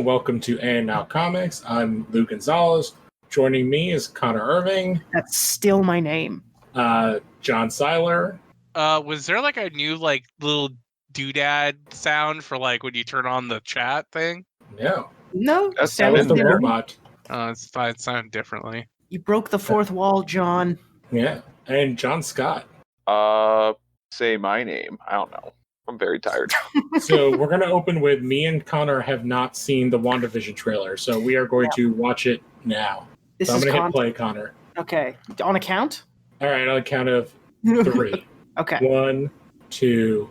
welcome to And Now Comics. I'm Lou Gonzalez. Joining me is Connor Irving. That's still my name. John Seiler. Was there like a new little doodad sound for like when you turn on the chat thing? No. No, That was the robot. It sounded differently. You broke the fourth wall, John. Yeah. And John Scott. Say my name. I don't know. I'm very tired. So we're going to open with me and Connor have not seen the WandaVision trailer, so we are going to watch it now. This so I'm is going to hit play, Connor. Okay. On a count? All right, on a count of 3. Okay. 1, 2.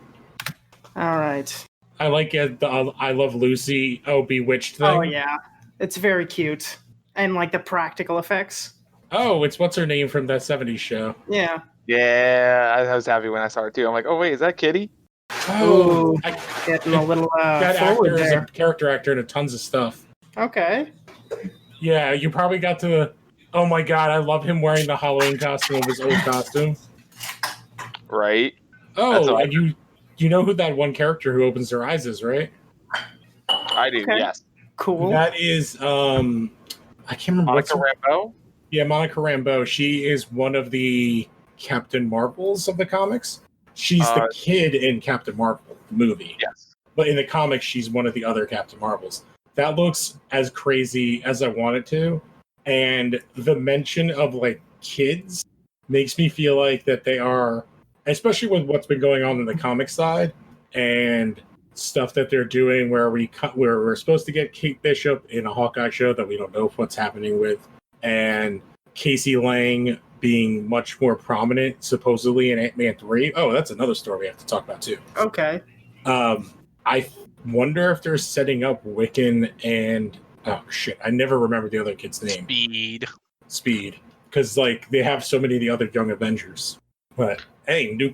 All right. I like it. The I Love Lucy, Bewitched thing. Oh, yeah. It's very cute. And like the practical effects. Oh, it's what's her name from that 70s show. Yeah. Yeah, I was happy when I saw it too. I'm like, oh wait, is that Kitty? Oh, getting a little that forward actor there. is a character actor in tons of stuff. Okay. Yeah, you probably got to the. Oh my god, I love him wearing the Halloween costume of his old costume. Right. Oh, and you know who that one character who opens their eyes is, right? I do. Okay. Yes. Cool. That is I can't remember. Monica Rambeau. Yeah, Monica Rambeau. She is one of the Captain Marvels of the comics. She's the kid in Captain Marvel, the movie. Yes. But in the comics, she's one of the other Captain Marvels. That looks as crazy as I want it to. And the mention of, like, kids makes me feel like that they are, especially with what's been going on in the comic side and stuff that they're doing where we're supposed to get Kate Bishop in a Hawkeye show that we don't know what's happening with. And Casey Lang being much more prominent, supposedly, in Ant-Man 3. Oh, that's another story we have to talk about, too. Okay. I wonder if they're setting up Wiccan and... Oh, shit. I never remember the other kid's name. Speed. Because, like, they have so many of the other Young Avengers. But, hey, new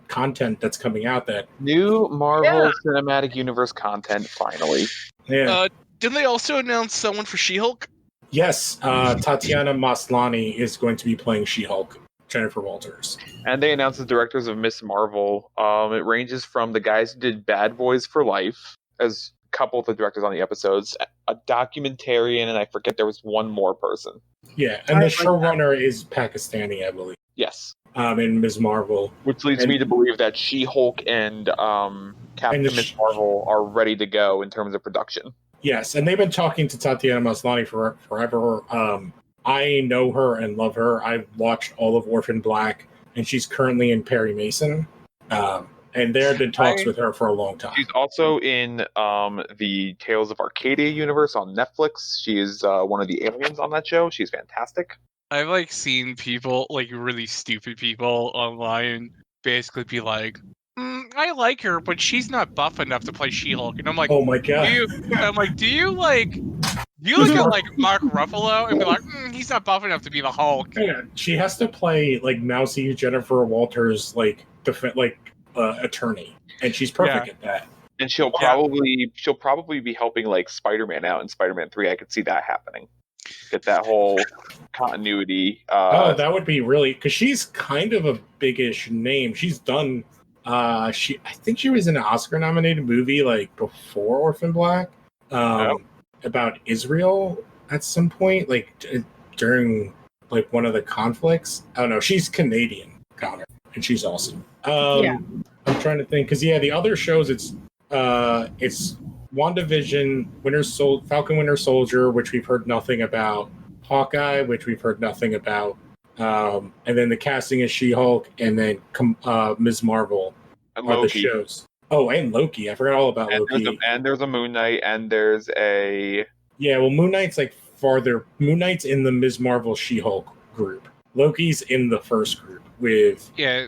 content that's coming out that... New Marvel Cinematic Universe content, finally. Yeah. Didn't they also announce someone for She-Hulk? Yes, Tatiana Maslany is going to be playing She-Hulk, Jennifer Walters. And they announced the directors of Miss Marvel. It ranges from the guys who did Bad Boys for Life, as a couple of the directors on the episodes, a documentarian, and I forget there was one more person. Yeah, and the showrunner is Pakistani, I believe. Yes. In Ms. Marvel. Which leads me to believe that She-Hulk and Captain Miss Marvel are ready to go in terms of production. Yes, and they've been talking to Tatiana Maslany for forever. I know her and love her. I've watched all of Orphan Black, and she's currently in Perry Mason. And there have been talks with her for a long time. She's also in the Tales of Arcadia universe on Netflix. She is one of the aliens on that show. She's fantastic. I've seen people, really stupid people online, basically be like, I like her, but she's not buff enough to play She-Hulk. And I'm like, oh my god. do you look at Mark Ruffalo and be like, he's not buff enough to be the Hulk? Yeah, she has to play mousy Jennifer Walters attorney, and she's perfect at that. And she'll probably be helping Spider-Man out in Spider-Man 3. I could see that happening. Get that whole continuity. That would be really, because she's kind of a big-ish name. She's done. I think she was in an Oscar-nominated movie before Orphan Black, about Israel at some point, during one of the conflicts. I don't know. She's Canadian, Connor, and she's awesome. I'm trying to think because the other shows it's WandaVision, Falcon Winter Soldier, which we've heard nothing about, Hawkeye, which we've heard nothing about. And then the casting is She-Hulk, and then Ms. Marvel and are Loki. the shows. Oh, and Loki. I forgot all about Loki. There's a Moon Knight, and there's a... Yeah, well, Moon Knight's farther. Moon Knight's in the Ms. Marvel She-Hulk group. Loki's in the first group with... Yeah,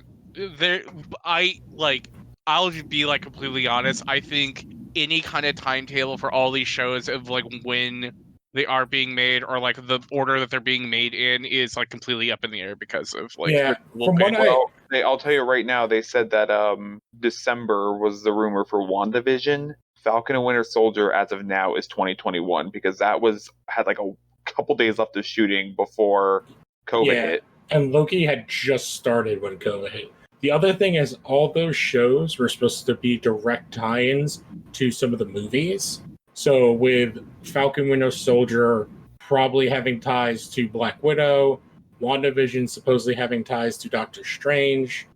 I'll be completely honest. I think any kind of timetable for all these shows of when they are being made or the order that they're being made in is completely up in the air because of I'll tell you right now, they said that December was the rumor for WandaVision. Falcon and Winter Soldier as of now is 2021 because that had a couple days left of shooting before COVID hit. And Loki had just started when COVID hit. The other thing is all those shows were supposed to be direct tie-ins to some of the movies. So with Falcon Winter Soldier probably having ties to Black Widow, WandaVision supposedly having ties to Doctor Strange.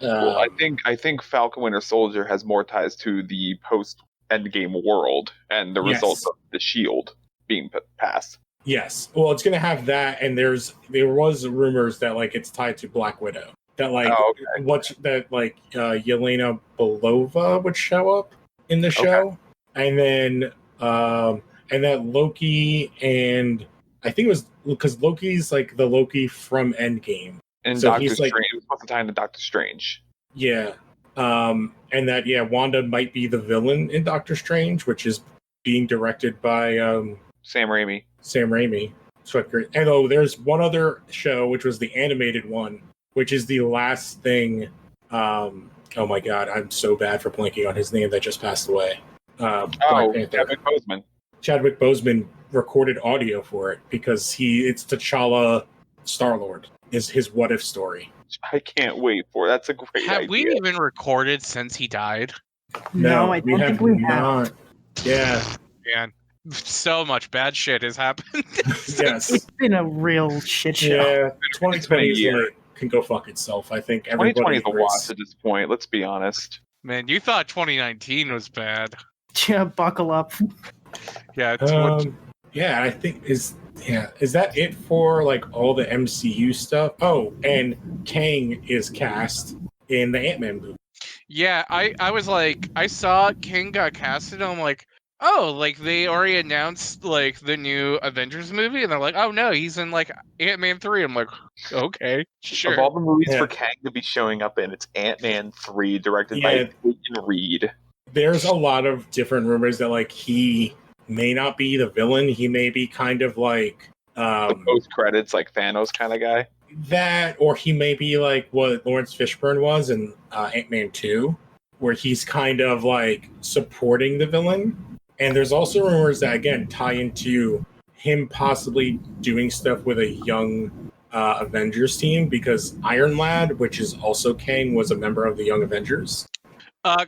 Well, I think Falcon Winter Soldier has more ties to the post Endgame world and the results of the Shield being passed. Yes. Well, it's going to have that, and there was rumors that like it's tied to Black Widow. That like Yelena Belova would show up in the show, and then that Loki, and I think it was because Loki's like the Loki from Endgame, and so Doctor Strange. It was supposed to tie into Doctor Strange. Yeah. And that Wanda might be the villain in Doctor Strange, which is being directed by Sam Raimi. And there's one other show, which was the animated one, which is the last thing. Oh my god, I'm so bad for blanking on his name that just passed away. Chadwick Boseman recorded audio for it because it's T'Challa Star-Lord is his what if story. I can't wait for it. That's a great idea. Have we even recorded since he died? No, I don't think we have. Yeah. Man, so much bad shit has happened. Yes. It's been a real shit show. Yeah, 2020 can go fuck itself. I think 2020 is a watch at this point. Let's be honest. Man, you thought 2019 was bad. Yeah, buckle up. Yeah. I think is that it for like all the MCU stuff? Oh, and Kang is cast in the Ant-Man movie. Yeah, I was like, I saw Kang got casted, and I'm like, oh, like they already announced like the new Avengers movie, and they're like, oh no, he's in like Ant-Man 3. I'm like, okay, sure. Of all the movies for Kang to be showing up in, it's Ant-Man 3, directed by Peyton Reed. There's a lot of different rumors that like he may not be the villain. He may be kind of like the post credits, like Thanos kind of guy. That, or he may be like what Lawrence Fishburne was in Ant-Man 2, where he's kind of like supporting the villain. And there's also rumors that again tie into him possibly doing stuff with a young Avengers team, because Iron Lad, which is also Kang, was a member of the Young Avengers.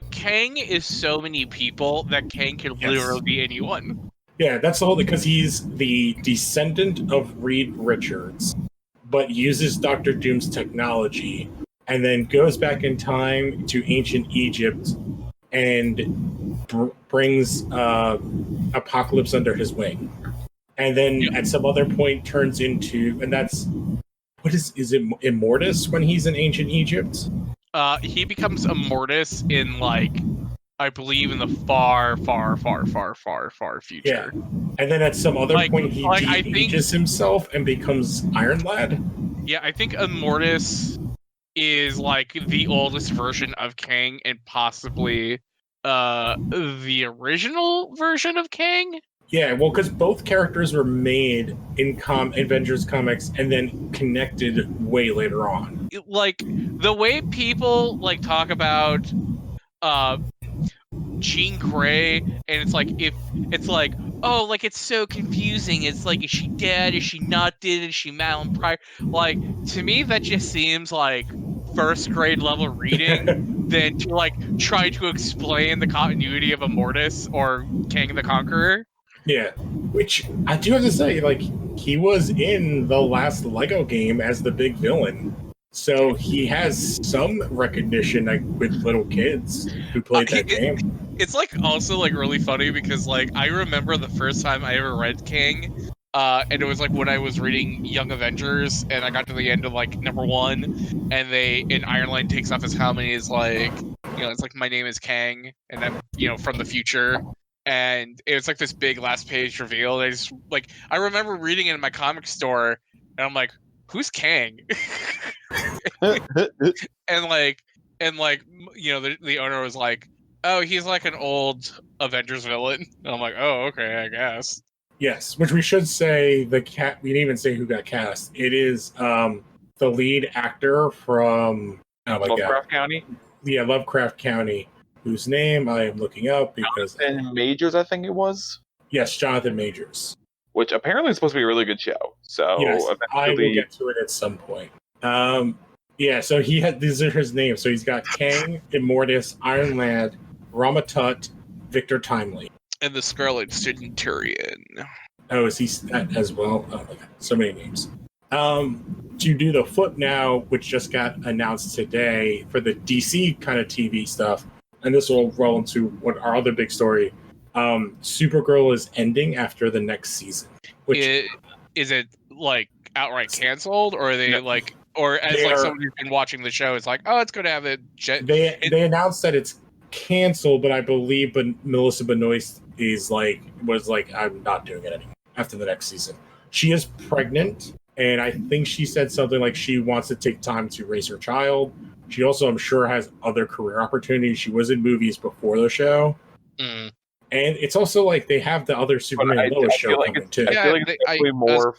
Kang is so many people that Kang can literally be anyone. Yeah, that's the whole thing, because he's the descendant of Reed Richards, but uses Dr. Doom's technology, and then goes back in time to ancient Egypt and brings Apocalypse under his wing. And then at some other point turns into, and that's, is it Immortus when he's in ancient Egypt? He becomes Immortus in like, I believe in the far, far, far, far, far, far future. Yeah. And then at some other point he de-ages himself and becomes Iron Lad. Yeah, I think Immortus is like the oldest version of Kang and possibly the original version of Kang. Yeah, well, because both characters were made in Avengers comics and then connected way later on. Like the way people like talk about Jean Grey, and it's like oh, like it's so confusing. It's like, is she dead? Is she not dead? Is she Madeline Pryor? Like, to me, that just seems like first grade level reading than to like try to explain the continuity of Immortus or Kang the Conqueror. Yeah, which I do have to say, like, he was in the last Lego game as the big villain. So he has some recognition like with little kids who played that game. It's like also like really funny because like I remember the first time I ever read Kang, and it was like when I was reading Young Avengers, and I got to the end of like #1, and Ireland takes off his helmet and is like, it's like, my name is Kang, and I'm from the future. And it was like this big last page reveal. I remember reading it in my comic store, and I'm like, who's Kang? and the owner was like, oh, he's like an old Avengers villain. And I'm like, oh, okay, I guess. Yes, which we should say we didn't even say who got cast. It is the lead actor from Lovecraft County. Yeah, Lovecraft County, whose name I am looking up because Jonathan Majors, I think it was. Yes, Jonathan Majors. Which apparently is supposed to be a really good show. So yes, I will get to it at some point. So these are his names. So he's got Kang, Immortus, Iron Lad, Ramatut, Victor Timely. And the Scarlet Centurion. Oh, is he that as well? Oh my god, so many names. To do the flip now, which just got announced today for the DC kind of TV stuff, and this will roll into what our other big story. Supergirl is ending after the next season. Which is it like outright canceled, or are they No. like, or as like someone who's been watching the show, it's like, oh, it's going to have a they announced that it's canceled, but I believe Melissa Benoist was like, I'm not doing it anymore after the next season. She is pregnant, and I think she said something like she wants to take time to raise her child. She also, I'm sure, has other career opportunities. She was in movies before the show. Mm. And it's also like they have the other Superman and Lois show coming too. I feel like it's definitely more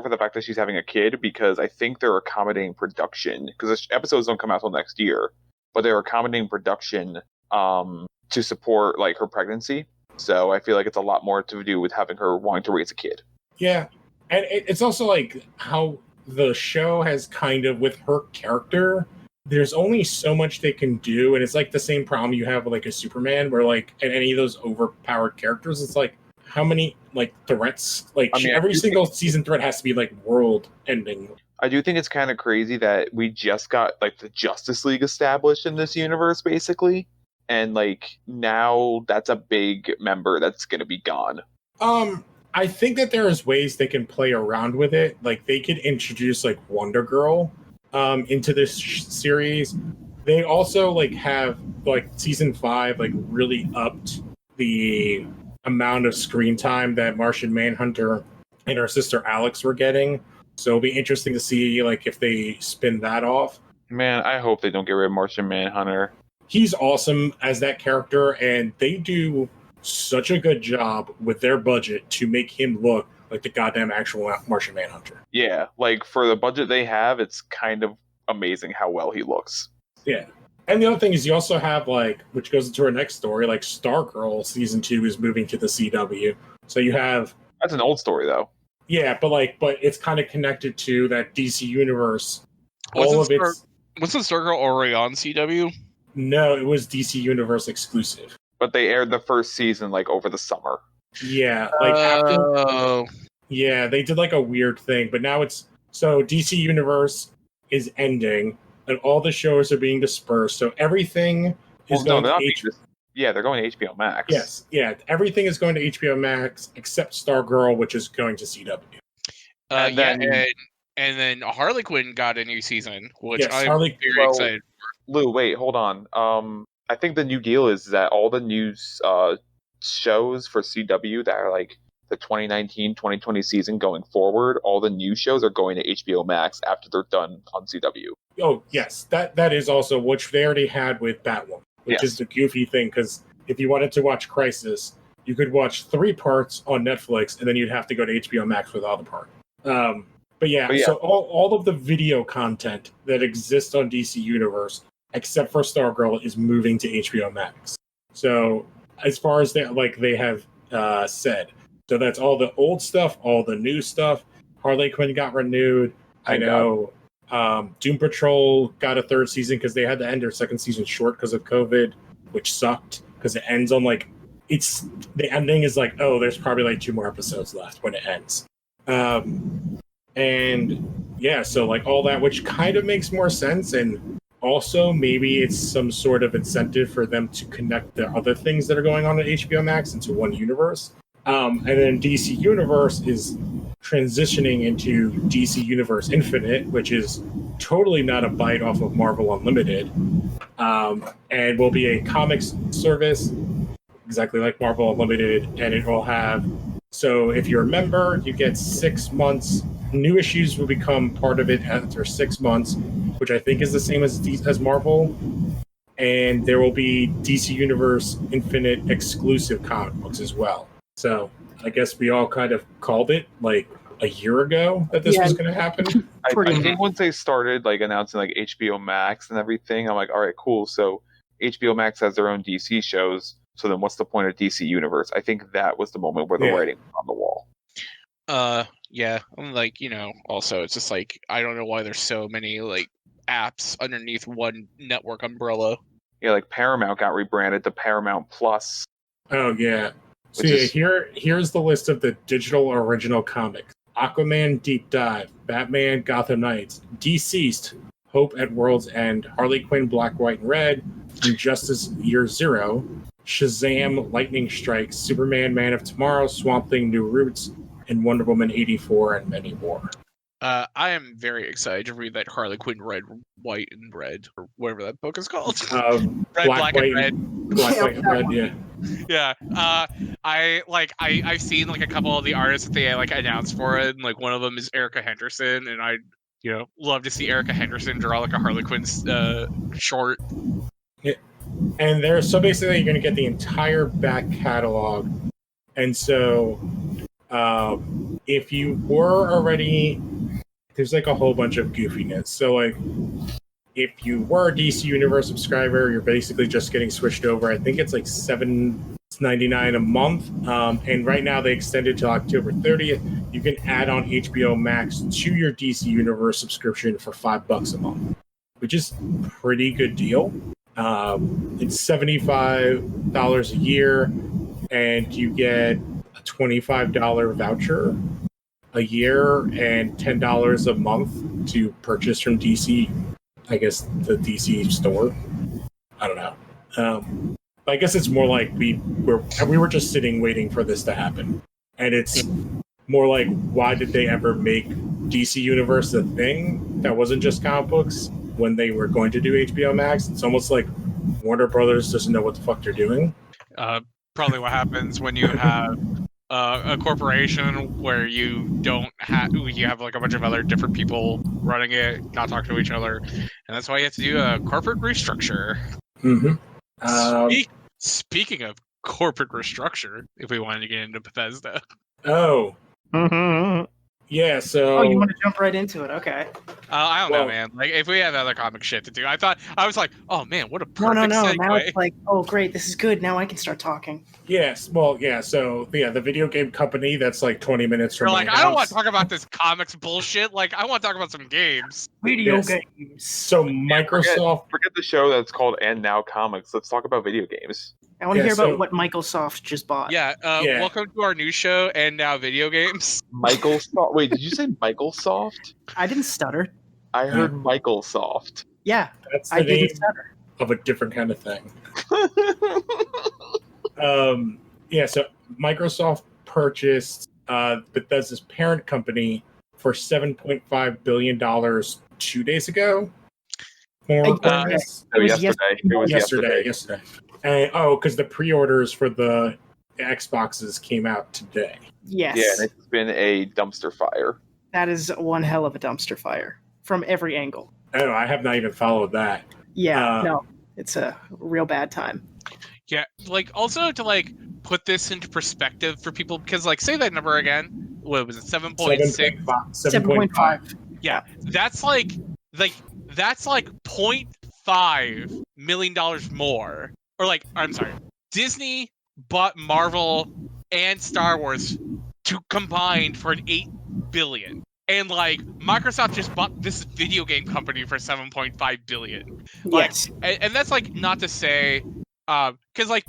for the fact that she's having a kid, because I think they're accommodating production, because the episodes don't come out till next year, but they're accommodating production to support like her pregnancy. So I feel like it's a lot more to do with having her wanting to raise a kid. Yeah, and it's also like how the show has kind of, with her character, there's only so much they can do, and it's like the same problem you have with like a Superman, where like in any of those overpowered characters, it's like how many like threats, like every single season threat has to be like world ending. I do think it's kind of crazy that we just got like the Justice League established in this universe, basically, and like now that's a big member that's going to be gone. I think that there is ways they can play around with it. Like they could introduce like Wonder Girl into this series. They also like have like season 5 like really upped the amount of screen time that Martian Manhunter and her sister Alex were getting. So it'll be interesting to see like if they spin that off. Man, I hope they don't get rid of Martian Manhunter. He's awesome as that character, and they do such a good job with their budget to make him look like the goddamn actual Martian Manhunter. Yeah, like for the budget they have, it's kind of amazing how well he looks. Yeah. And the other thing is you also have like, which goes into our next story, like Stargirl season 2 is moving to the CW. So you have... That's an old story though. Yeah, but it's kind of connected to that DC universe. Wasn't Stargirl already on CW? No, it was DC Universe exclusive. But they aired the first season like over the summer. Yeah, like after. Yeah, they did like a weird thing, but now it's so DC Universe is ending, and all the shows are being dispersed. So everything is going to HBO. Yeah, they're going to HBO Max. Yes, yeah, everything is going to HBO Max except Stargirl, which is going to CW. And then Harley Quinn got a new season, which I'm very excited for. Lou, wait, hold on. I think the new deal is that all the news shows for CW that are like the 2019-2020 season going forward, all the new shows are going to HBO Max after they're done on CW. Oh, yes. That is also, which they already had with Batwoman, which is the goofy thing, because if you wanted to watch Crisis, you could watch 3 parts on Netflix, and then you'd have to go to HBO Max for the other part. But yeah, so all of the video content that exists on DC Universe, except for Stargirl, is moving to HBO Max. So as far as they have said, so that's all the old stuff, all the new stuff. Harley Quinn got renewed. I know Doom Patrol got a 3rd season because they had to end their 2nd season short because of COVID, which sucked because it ends on the ending is like, oh, there's probably like 2 more episodes left when it ends. And yeah, so like all that, which kind of makes more sense. And also maybe it's some sort of incentive for them to connect the other things that are going on at HBO Max into one universe. And then DC Universe is transitioning into DC Universe Infinite, which is totally not a bite off of Marvel Unlimited, and will be a comics service exactly like Marvel Unlimited, and it will have, so if you're a member, you get 6 months. New issues will become part of it after 6 months, which I think is the same as Marvel. And there will be DC Universe Infinite exclusive comic books as well. So I guess we all kind of called it like a year ago that this was going to happen. I think once they started like announcing like HBO Max and everything, I'm like, all right, cool. So HBO Max has their own DC shows. So then what's the point of DC Universe? I think that was the moment where the writing was on the wall. Yeah. I'm like, also it's just like, I don't know why there's so many like apps underneath one network umbrella. Yeah, like Paramount got rebranded to Paramount Plus. Oh yeah. So Which is- here's the list of the digital original comics: Aquaman Deep Dive, Batman Gotham Knights, Deceased, Hope at World's End, Harley Quinn Black, White, and Red, Injustice Year Zero, Shazam Lightning Strikes, Superman Man of Tomorrow, Swamp Thing New Roots, and Wonder Woman 84, and many more. I am very excited to read that Harley Quinn Red, White, and Red, or whatever that book is called. Red, Black, and Red. Black, White, and Red, yeah. Yeah. I've seen like a couple of the artists that they like announced for it, and like one of them is Erica Henderson, and I love to see Erica Henderson draw like a Harley Quinn short. Yeah. And so basically you're going to get the entire back catalog. And so if you were already, there's like a whole bunch of goofiness. So like if you were a DC Universe subscriber, you're basically just getting switched over. I think it's like $7.99 a month. And right now they extended to October 30th. You can add on HBO Max to your DC Universe subscription for $5 a month, which is a pretty good deal. It's $75 a year, and you get a $25 voucher a year and $10 a month to purchase from DC. I guess the DC store. I don't know. I guess it's more like we were just sitting waiting for this to happen, and it's more like, why did they ever make DC Universe a thing that wasn't just comic books when they were going to do HBO Max? It's almost like Warner Brothers doesn't know what the fuck they're doing. Probably what happens when you have a corporation where you have like a bunch of other different people running it, not talking to each other, and that's why you have to do a corporate restructure. Mm-hmm. Speaking of corporate restructure, if we wanted to get into Bethesda. Oh. Mm-hmm. Yeah, so... Oh, you want to jump right into it? Okay. I don't know, man. Like, if we have other comic shit to do, I was like, oh man, what a perfect No. segue. Now it's like, oh great, this is good. Now I can start talking. Yes, well, yeah. So the video game company that's like 20 minutes from. You're like, I don't want to talk about this comics bullshit. Like, I want to talk about some games. Video Yes. games. So Microsoft. Forget the show that's called And Now Comics. Let's talk about video games. I want to hear about what Microsoft just bought. Yeah, welcome to our new show, And Now Video Games. Microsoft. Wait, did you say Microsoft? I didn't stutter. I heard Microsoft. Yeah, That's the I name didn't stutter. of a different kind of thing. Yeah, so Microsoft purchased Bethesda's parent company for $7.5 billion 2 days ago. It was yesterday. And, because the pre-orders for the Xboxes came out today. Yes. Yeah, and it's been a dumpster fire. That is one hell of a dumpster fire from every angle. Oh, I have not even followed that. Yeah, no, it's a real bad time. Yeah, like, also to, like, put this into perspective for people, because, like, say that number again. What was it, 7.6? 7.5. Yeah, that's like $0.5 million more. Or, like, I'm sorry, Disney bought Marvel and Star Wars combined for an $8 billion. And, like, Microsoft just bought this video game company for $7.5 billion. Like, Yes. and that's, like, not to say, because, like,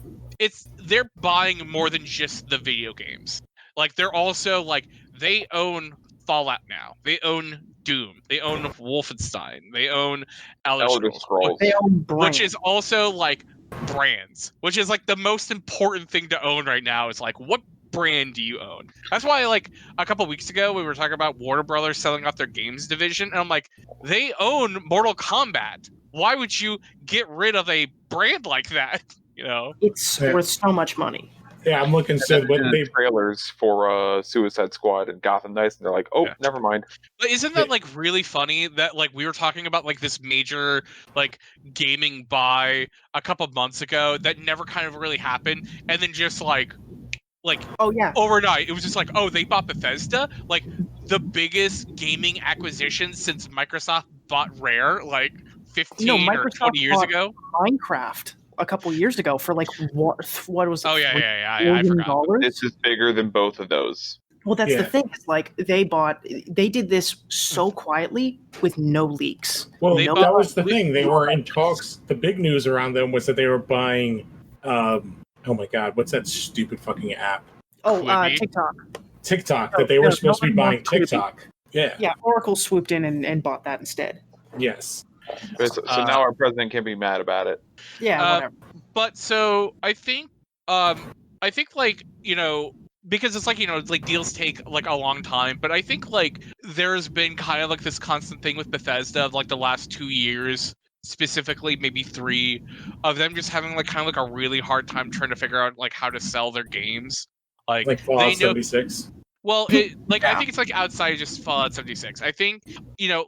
they're buying more than just the video games. Like, they're also, like, they own Fallout now. They own Doom. They own Wolfenstein. They own Elder Scrolls. They own which is also, like, brands. Which is, like, the most important thing to own right now is, like, what brand do you own? That's why, like, a couple weeks ago we were talking about Warner Brothers selling off their games division, and I'm like, they own Mortal Kombat. Why would you get rid of a brand like that? You know, it's worth so much money. Yeah, I'm looking. So when they trailers for Suicide Squad and Gotham Knights, and they're like, "Oh, never mind." But isn't that like really funny that like we were talking about like this major like gaming buy a couple months ago that never kind of really happened, and then just like oh yeah, overnight it was just like, oh, they bought Bethesda, like the biggest gaming acquisition since Microsoft bought Rare like 15 or 20 years ago. Minecraft a couple years ago for like what was it? Oh yeah, I forgot. This is bigger than both of those. Well, that's the thing. It's like they did this so quietly with no leaks. Well, that was the thing. They were in talks. The big news around them was that they were buying, I oh my god, what's that stupid fucking app? Oh, Quibi? TikTok. TikTok, No, that they were no, supposed to be nobody buying wants Quibi. TikTok. Yeah. Yeah, Oracle swooped in and bought that instead. Yes. So now our president can be mad about it. Yeah, whatever. But so I think like, because it's like, it's like deals take like a long time, but I think like there's been kind of like this constant thing with Bethesda of like the last 2 years, specifically maybe 3, of them just having like kind of like a really hard time trying to figure out like how to sell their games. Like Fallout they know 76. Well, I think it's like outside of just Fallout 76. I think,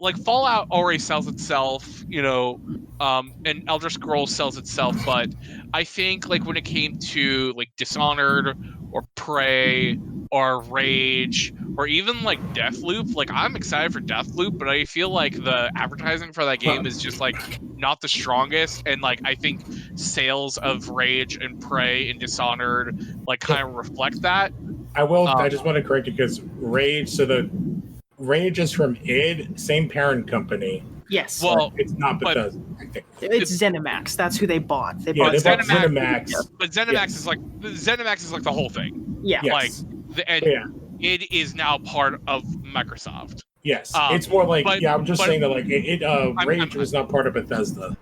like Fallout already sells itself, and Elder Scrolls sells itself, but I think like when it came to like Dishonored or Prey or Rage or even like Deathloop, like I'm excited for Deathloop, but I feel like the advertising for that game is just like not the strongest, and like I think sales of Rage and Prey and Dishonored like kind of reflect that. I just want to correct you because Rage. So the Rage is from id, same parent company. Yes. Well, It's not Bethesda. I think. It's ZeniMax. That's who they bought. They bought ZeniMax. ZeniMax. But ZeniMax is like the whole thing. Yeah. Yes. It is now part of Microsoft. Yes. It's more like I'm just saying that like Rage was not part of Bethesda.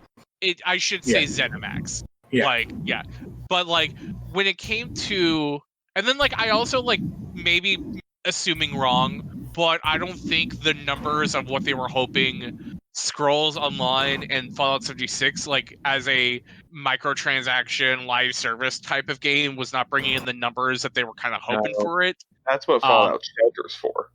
I should say ZeniMax. Yeah. But like when it came to, and then like I also like maybe assuming wrong, but I don't think the numbers of what they were hoping Scrolls Online and Fallout 76 like as a microtransaction live service type of game was not bringing in the numbers that they were kind of hoping for it. That's what Fallout Shelter's for.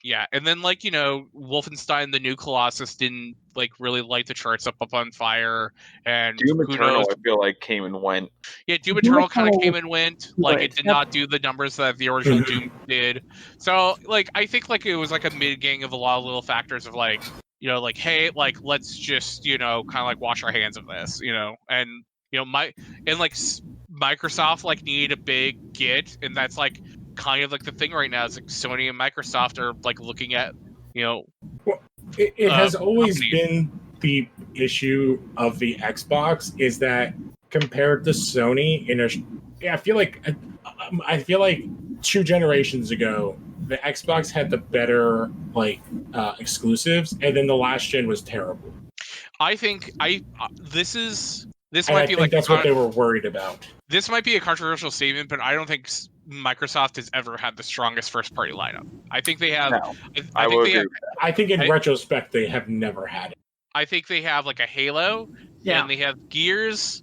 Yeah, and then like Wolfenstein: The New Colossus didn't like really light the charts up on fire, and Doom who Eternal knows? I feel like came and went. Yeah, Doom Eternal kind of Eternal came and went. Like it did not do the numbers that the original Doom did. So like I think like it was like a mid-gang of a lot of little factors of like like hey, like let's just kind of like wash our hands of this, and Microsoft like needed a big get, and that's like kind of like the thing right now is like Sony and Microsoft are like looking at Well, it has always been the issue of the Xbox is that compared to Sony I feel like 2 generations ago the Xbox had the better like exclusives, and then the last gen was terrible. I think this And might I be think like that's what they were worried about. This might be a controversial statement, but I don't think Microsoft has ever had the strongest first-party lineup. I think they have. No, I think in retrospect they have never had it. I think they have like a Halo, and they have Gears.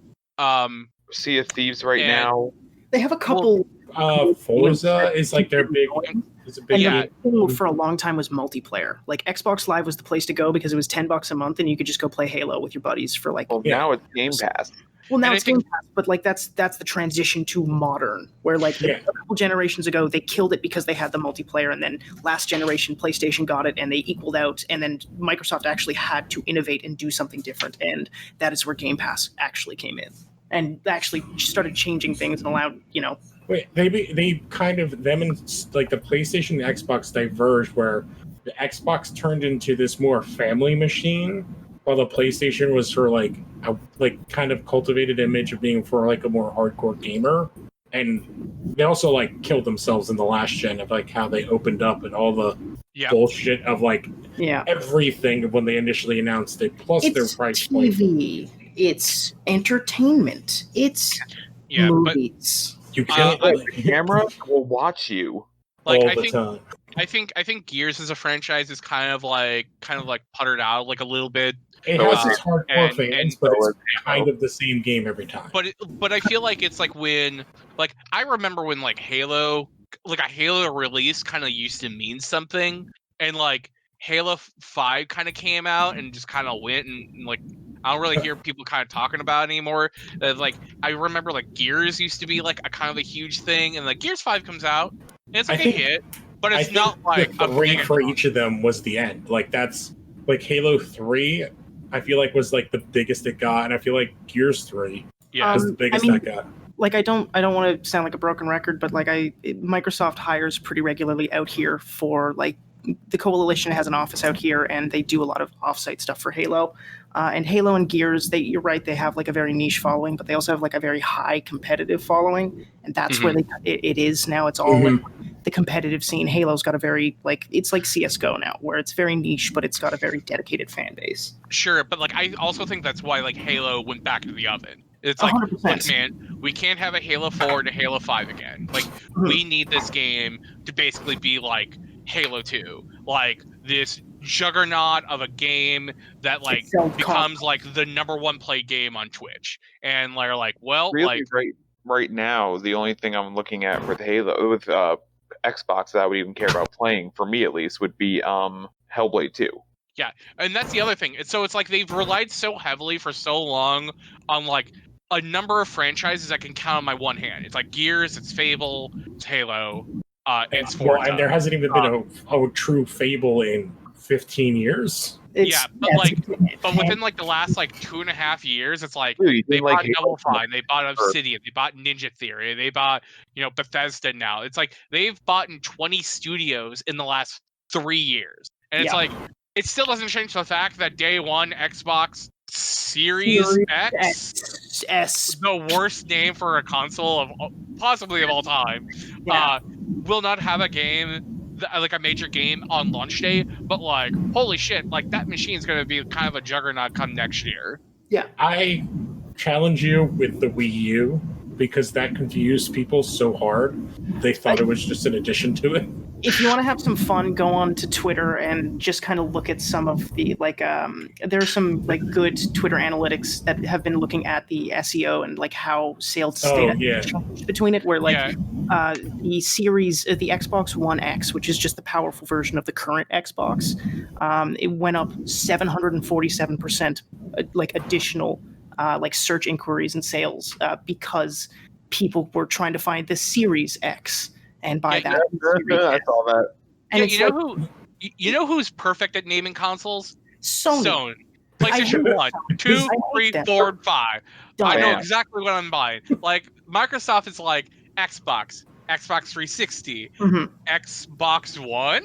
Sea of Thieves now. They have a couple. Forza is like their big one. It's a big game. For a long time was multiplayer. Like Xbox Live was the place to go because it was $10 a month, and you could just go play Halo with your buddies for like. Well, now it's Game Pass. Well, now it's Game Pass, but like that's the transition to modern, where like a couple generations ago they killed it because they had the multiplayer, and then last generation PlayStation got it and they equaled out, and then Microsoft actually had to innovate and do something different, and that is where Game Pass actually came in and actually started changing things and allowed Wait, they kind of them and like the PlayStation and the Xbox diverged, where the Xbox turned into this more family machine, while the PlayStation was for like a kind of cultivated image of being for like a more hardcore gamer. And they also like killed themselves in the last gen of like how they opened up and all the bullshit of like everything when they initially announced it, plus their price point. TV. It's entertainment. It's movies. You can't the camera will watch you like all the time. I think Gears as a franchise is kind of like puttered out like a little bit. It has its hardcore fans, but it's kind of the same game every time. But I feel like it's like when like I remember when like Halo, like a Halo release kind of used to mean something, and like Halo 5 kind of came out and just kind of went, and like I don't really hear people kind of talking about it anymore. Like I remember like Gears used to be like a kind of a huge thing, and like Gears 5 comes out, and it's like a hit, but it's not like the 3 for each of them was the end. Like that's like Halo 3. I feel like was like the biggest it got, and I feel like Gears 3 was the biggest that got. Like I don't want to sound like a broken record, but like Microsoft hires pretty regularly out here for like the Coalition has an office out here, and they do a lot of offsite stuff for Halo. And Halo and Gears, you're right, they have like a very niche following, but they also have like a very high competitive following, and that's where it is now. It's all like the competitive scene. Halo's got a very it's like CS:GO now, where it's very niche, but it's got a very dedicated fan base. Sure, but like I also think that's why like Halo went back into the oven. It's like, 100%. look, man, we can't have a Halo 4 and a Halo 5 again. Like, we need this game to basically be like Halo 2, like this juggernaut of a game that like becomes like the #1 play game on Twitch. And they're like, well, really, right now, the only thing I'm looking at with Halo with Xbox that I would even care about playing, for me at least, would be Hellblade 2. Yeah, and that's the other thing. So it's like they've relied so heavily for so long on like a number of franchises I can count on my one hand. It's like Gears, it's Fable, it's Halo, it's Forza. Well, and there hasn't even been a true Fable in 15 years. But within like the last like 2.5 years, it's like they bought Double Fine, they bought Obsidian, they bought Ninja Theory, they bought Bethesda now. It's like they've bought 20 studios in the last 3 years, and it's like it still doesn't change the fact that day one Xbox Series X, the worst name for a console of possibly of all time, will not have a game, like a major game on launch day. But like, holy shit, like that machine's going to be kind of a juggernaut come next year. Yeah, I challenge you with the Wii U because that confused people so hard. They thought it was just an addition to it. If you want to have some fun, go on to Twitter and just kind of look at some of the there are some like good Twitter analytics that have been looking at the SEO and like how sales data changed between it. Where the series, the Xbox One X, which is just the powerful version of the current Xbox, it went up 747%, like additional search inquiries and sales because people were trying to find the Series X and buy that. I saw that. And you know who's perfect at naming consoles? Sony. PlayStation 1, 2, 3, 4, and 5. I know exactly what I'm buying. Like Microsoft is like Xbox 360, Xbox One,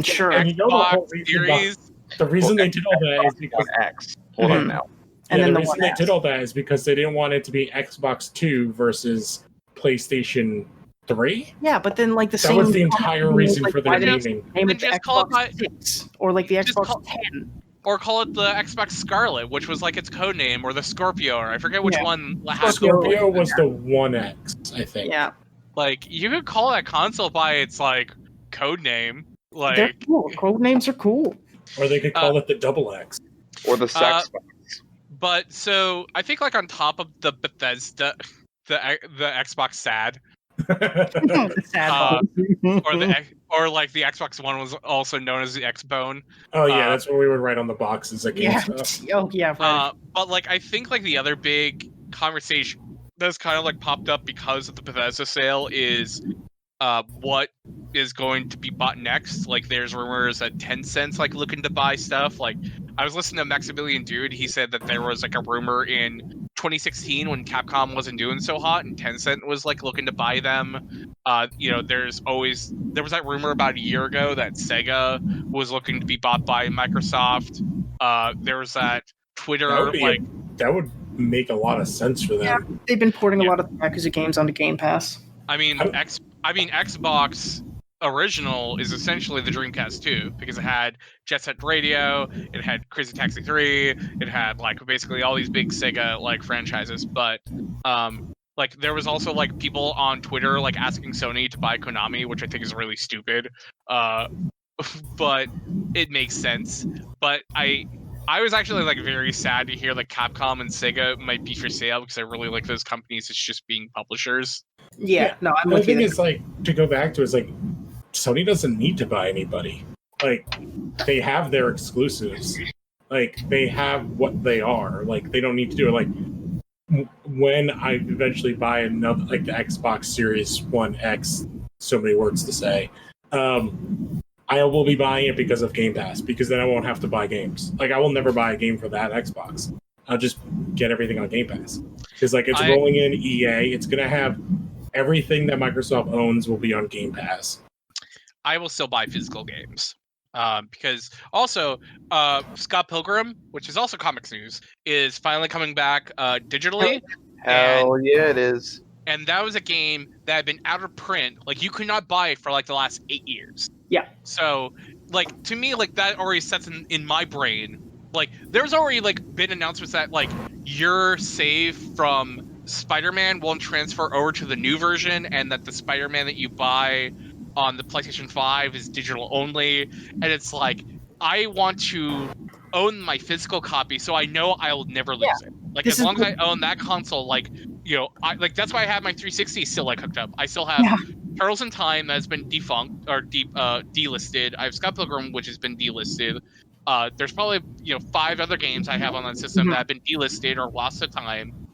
sure. Xbox Series. The reason they did all that is because X. Hold on now. And then the reason they did all that is because they didn't want it to be Xbox 2 versus PlayStation 3. Yeah, but then like that was the entire reason for the naming. Name it the Xbox 6 or like the Xbox 10. Or call it the Xbox Scarlet, which was like its code name, or the Scorpio, or I forget which one. Scorpio was the One X, I think. Yeah. Like you could call that console by its like code name. Like they're cool. Code names are cool. Or they could call it the Double X. Or the Sex Box. But so I think like on top of the Bethesda, the Xbox SAD, the sad or like the Xbox One was also known as the X-Bone. Oh yeah, that's what we would write on the boxes again. Oh yeah. Right. But like I think like the other big conversation that's kind of like popped up because of the Bethesda sale is what is going to be bought next. Like there's rumors that Tencent's like looking to buy stuff. Like I was listening to Maximilian Dude, he said that there was like a rumor in 2016 when Capcom wasn't doing so hot and Tencent was like looking to buy them. There was that rumor about a year ago that Sega was looking to be bought by Microsoft. There was that Twitter that would make a lot of sense for them. Yeah, they've been porting a lot of Yakuza games onto Game Pass. I mean, Xbox original is essentially the Dreamcast 2 because it had Jet Set Radio, it had Crazy Taxi 3, it had like basically all these big Sega like franchises. But like there was also like people on Twitter like asking Sony to buy Konami, which I think is really stupid. But it makes sense. But I was actually like very sad to hear that Capcom and Sega might be for sale because I really like those companies as just being publishers. Yeah, no, I'm the with thing you. is like to go back to is like Sony doesn't need to buy anybody. Like they have their exclusives. Like they have what they are. Like they don't need to do it. Like when I eventually buy another like the Xbox Series One X, so many words to say. I will be buying it because of Game Pass, because then I won't have to buy games. Like I will never buy a game for that Xbox. I'll just get everything on Game Pass. Because like it's rolling in EA, it's gonna have everything that Microsoft owns will be on Game Pass. I will still buy physical games. Because also Scott Pilgrim, which is also comics news, is finally coming back digitally. Hell yeah, it is. And that was a game that had been out of print. Like, you could not buy it for like the last 8 years. Yeah. So, like, to me, like, that already sets in my brain. Like, there's already like been announcements that like your save from Spider-Man won't transfer over to the new version, and that the Spider-Man that you buy on the PlayStation 5 is digital only. And it's like, I want to own my physical copy so I know I'll never lose it. Like, as long as I own that console, like, you know, like, that's why I have my 360 still like hooked up. I still have Turtles in Time that has been defunct or delisted. I have Scott Pilgrim, which has been delisted. There's probably 5 other games I have on that system that have been delisted or lost to time.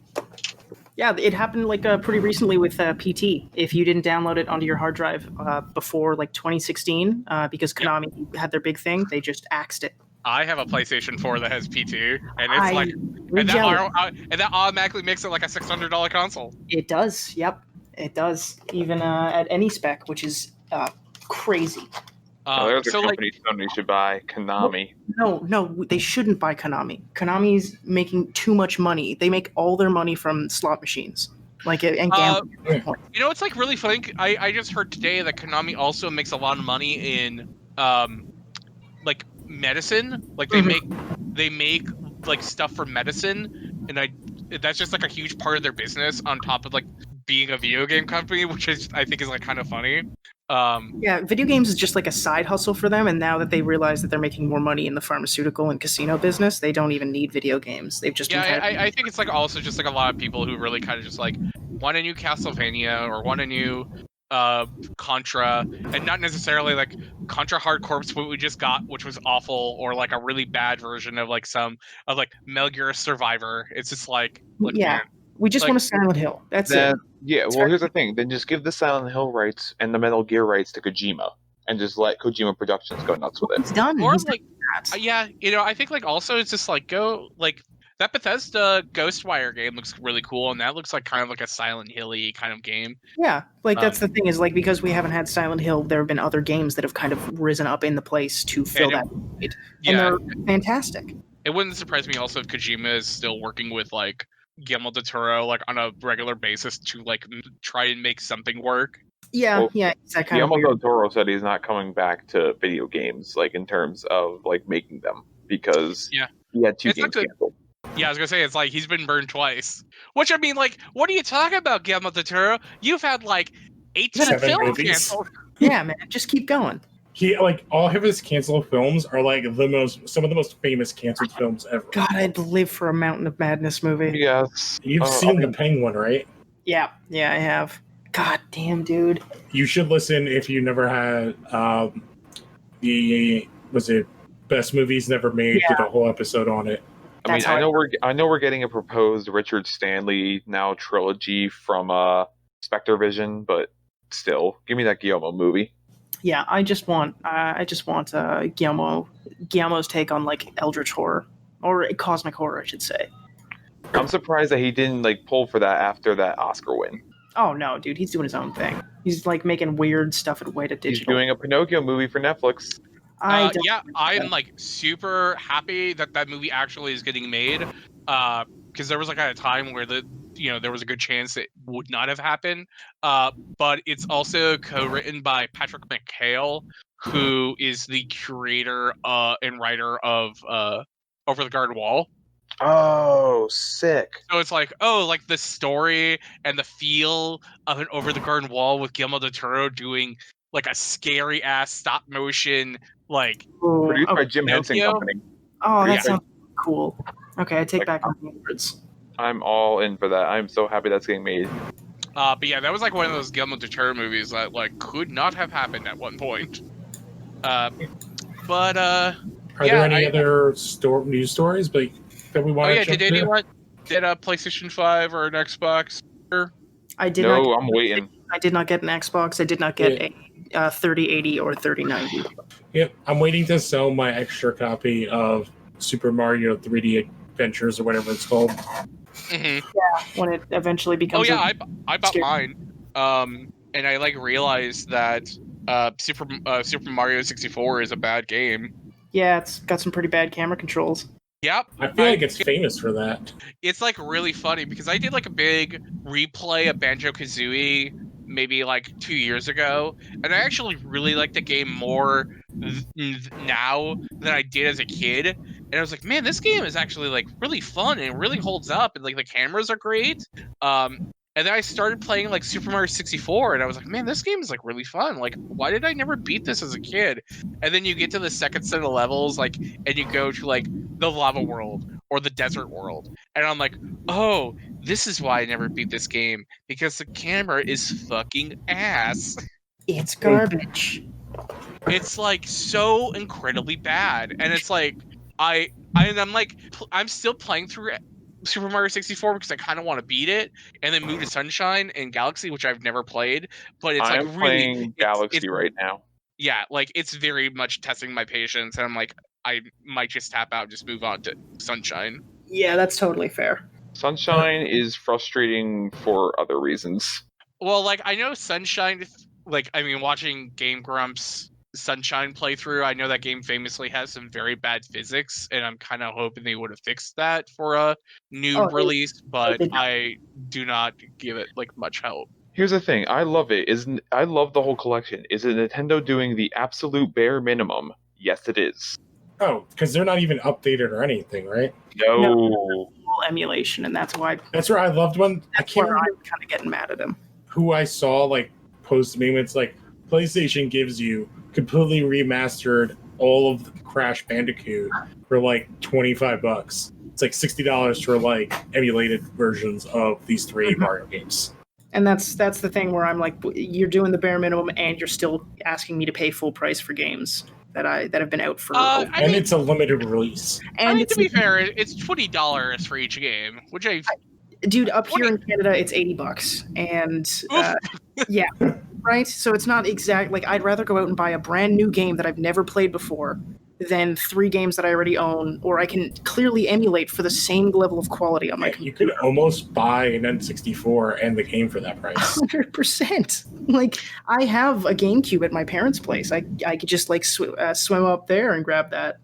Yeah, it happened like pretty recently with PT. If you didn't download it onto your hard drive before like 2016, because Konami had their big thing, they just axed it. I have a PlayStation 4 that has PT, and it's and that automatically makes it like a $600 console. It does. Yep, it does. Even at any spec, which is crazy. There's a company Sony should buy, Konami. No, they shouldn't buy Konami. Konami's making too much money. They make all their money from slot machines, and gambling. It's like really funny. I just heard today that Konami also makes a lot of money in like medicine. Like they make like stuff for medicine, and that's just like a huge part of their business on top of like being a video game company, which I think is like kind of funny. Yeah, video games is just like a side hustle for them, and now that they realize that they're making more money in the pharmaceutical and casino business, they don't even need video games. They've just I think it's like also just like a lot of people who really kind of just like want a new Castlevania or want a new Contra, and not necessarily like Contra Hard Corps, what we just got, which was awful, or like a really bad version of like Metal Gear Survivor. It's just like, look, man, we just want a Silent Hill. That's it. Yeah, well, here's the thing. Then just give the Silent Hill rights and the Metal Gear rights to Kojima, and just let Kojima Productions go nuts with it. It's done. Or like, I think like also it's just like go like that Bethesda Ghostwire game looks really cool, and that looks like kind of like a Silent Hill-y kind of game. Yeah, like that's the thing is like because we haven't had Silent Hill, there have been other games that have kind of risen up in the place to fill that void, and they're fantastic. It wouldn't surprise me also if Kojima is still working with like Guillermo Del Toro like on a regular basis to like try and make something work. Yeah, it's that kind Guillermo Del Toro said he's not coming back to video games, like in terms of like making them, because he had 2 games canceled. Yeah, I was gonna say it's like he's been burned twice. Which I mean, like, what are you talking about, Guillermo Del Toro? You've had like 18 films canceled. Yeah, man, just keep going. He like all of his canceled films are like some of the most famous canceled films ever. God, I'd live for a Mountain of Madness movie. Yes, you've seen The Penguin, right? Yeah, I have. God damn, dude. You should listen if you never had was it Best Movies Never Made? Did a whole episode on it. I mean, I know we're getting a proposed Richard Stanley now trilogy from Spectre Vision, but still, give me that Guillermo movie. Yeah, I just want Guillermo's take on like eldritch horror or cosmic horror, I should say. I'm surprised that he didn't like pull for that after that Oscar win. Oh no, dude, he's doing his own thing. He's like making weird stuff at way to digital. He's doing a Pinocchio movie for Netflix. I'm like super happy that movie actually is getting made, because there was like a time where there was a good chance it would not have happened. But it's also co-written by Patrick McHale, who is the curator and writer of Over the Garden Wall. Oh, sick. So it's like, like the story and the feel of an Over the Garden Wall with Guillermo del Toro doing like a scary ass stop motion, like produced by Jim Henson Company. Oh, that sounds cool. Okay, I take back my words. I'm all in for that. I'm so happy that's getting made. But yeah, that was like one of those Guillermo del Toro movies that like could not have happened at one point. Are there any other news stories that we want to did anyone get a PlayStation 5 or an Xbox? I did not. No, I'm waiting. I did not get an Xbox. I did not get a 3080 or 3090. Yep, I'm waiting to sell my extra copy of Super Mario 3D Adventures or whatever it's called. Mm-hmm. Yeah, when it eventually becomes. I bought mine. And I like realized that Super Mario 64 is a bad game. Yeah, it's got some pretty bad camera controls. Yep. I feel like it's famous for that. It's like really funny because I did like a big replay of Banjo-Kazooie maybe like 2 years ago, and I actually really like the game more now than I did as a kid. And I was like, man, this game is actually like really fun and it really holds up, and like the cameras are great. And then I started playing like Super Mario 64, and I was like, man, this game is like really fun. Like, why did I never beat this as a kid? And then you get to the second set of levels, like, and you go to like the lava world or the desert world, and I'm like, oh, this is why I never beat this game, because the camera is fucking ass. It's garbage. It's like so incredibly bad, and it's like I'm still playing through Super Mario 64 because I kind of want to beat it, and then move to Sunshine and Galaxy, which I've never played. But it's I'm like really playing Galaxy right now. Yeah, like it's very much testing my patience, and I'm like, I might just tap out and just move on to Sunshine. Yeah, that's totally fair. Sunshine is frustrating for other reasons. Well, like I know Sunshine, like I mean, watching Game Grumps Sunshine playthrough, I know that game famously has some very bad physics, and I'm kind of hoping they would have fixed that for a new release, but I do not give it like much hope. Here's the thing, I love it. I love the whole collection. Is it Nintendo doing the absolute bare minimum? Yes, it is. Oh, because they're not even updated or anything, right? No. Emulation, and that's why. That's where I loved when I can't I'm remember kind of getting mad at him. Who I saw like post meme. It's like PlayStation gives you completely remastered all of the Crash Bandicoot for like $25. It's like $60 for like emulated versions of these three Mario games. And that's the thing where I'm like, you're doing the bare minimum, and you're still asking me to pay full price for games that have been out for. And it's a limited release. And I mean, to be fair, it's $20 for each game, which dude, up here in Canada, it's $80, and yeah, right. So it's not exact. Like, I'd rather go out and buy a brand new game that I've never played before than 3 games that I already own, or I can clearly emulate for the same level of quality on my computer. You could almost buy an N64 and the game for that price. 100%. Like, I have a GameCube at my parents' place. I could just like swim up there and grab that.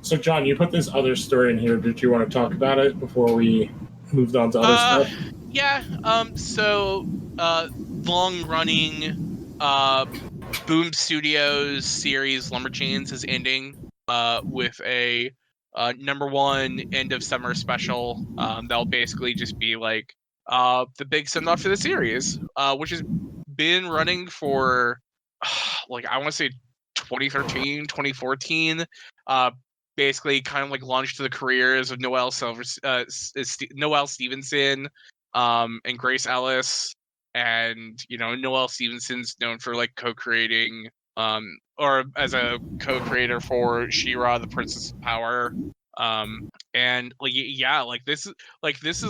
So John, you put this other story in here. Did you want to talk about it before we moved on to other stuff? Yeah. So long-running Boom Studios series Lumberjanes is ending with a #1 end of summer special that'll basically just be like the big send-off to the series, which has been running for like I want to say 2013, 2014. Basically kind of like launched to the careers of Noelle Stevenson and Grace Ellis. And Noelle Stevenson's known for like co-creating or as a co-creator for She-Ra, the Princess of Power. And like this is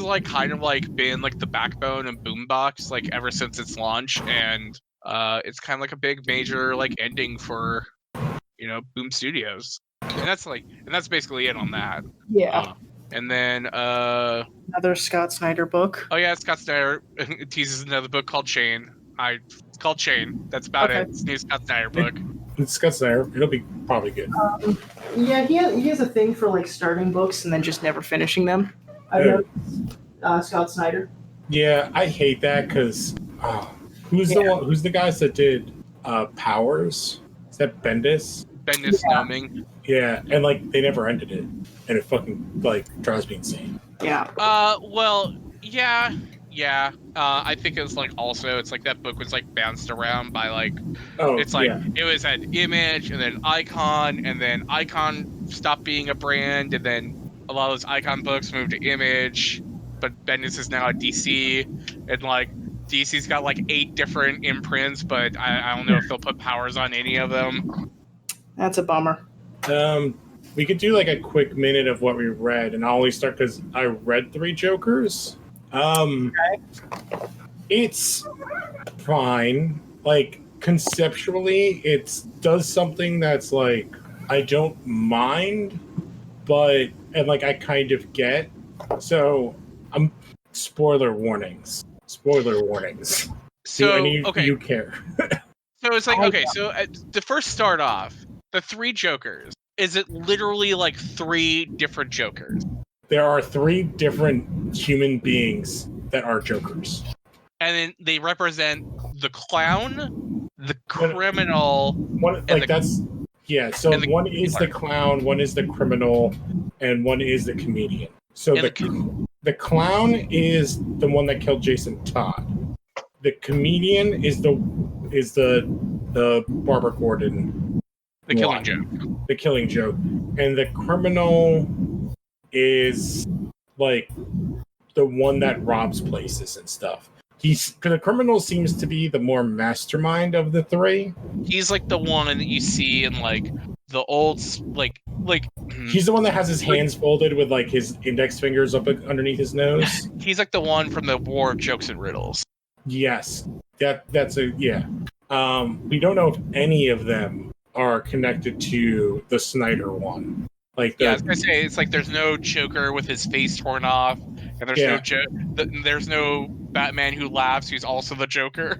like kind of like been like the backbone of Boombox like ever since its launch, and it's kind of like a big major like ending for Boom Studios. And that's basically it on that. Yeah. And then another Scott Snyder book. Oh yeah, Scott Snyder teases another book called Chain. It's called Chain. That's about it. It's a new Scott Snyder book. It's Scott Snyder. It'll be probably good. Yeah, he has a thing for like starting books and then just never finishing them. I know Scott Snyder. Yeah, I hate that because who's the guys that did Powers? Is that Bendis? Bendis Noming. Yeah, and like they never ended it, and it fucking like drives me insane. Yeah. Well, yeah. I think it's like also it's like that book was like bounced around by like it was at Image and then Icon, and then Icon stopped being a brand, and then a lot of those Icon books moved to Image, but Bendis is now at DC, and like DC's got like 8 different imprints, but I don't know if they'll put Powers on any of them. That's a bummer. We could do like a quick minute of what we read, and I'll only start because I read 3 Jokers. It's fine. Like conceptually, it does something that's like I don't mind, and like I kind of get. So spoiler warnings. So Do any of you care? So it's like, okay, so to first start off, the 3 Jokers, is it literally like 3 different Jokers? There are 3 different human beings that are Jokers. And then they represent the clown, the criminal, so one is the clown, one is the criminal, and one is the comedian. So the clown is the one that killed Jason Todd. The comedian is the Barbara Gordon. The Killing Joke. The Killing Joke. And the criminal is like the one that robs places and stuff. The criminal seems to be the more mastermind of the 3. He's like the one that you see in like the old like he's the one that has his hands folded with like his index fingers up underneath his nose. He's like the one from the War of Jokes and Riddles. Yes. That's we don't know if any of them are connected to the Snyder one. Like I was gonna say, it's like there's no Joker with his face torn off, and there's no Batman who laughs who's also the Joker.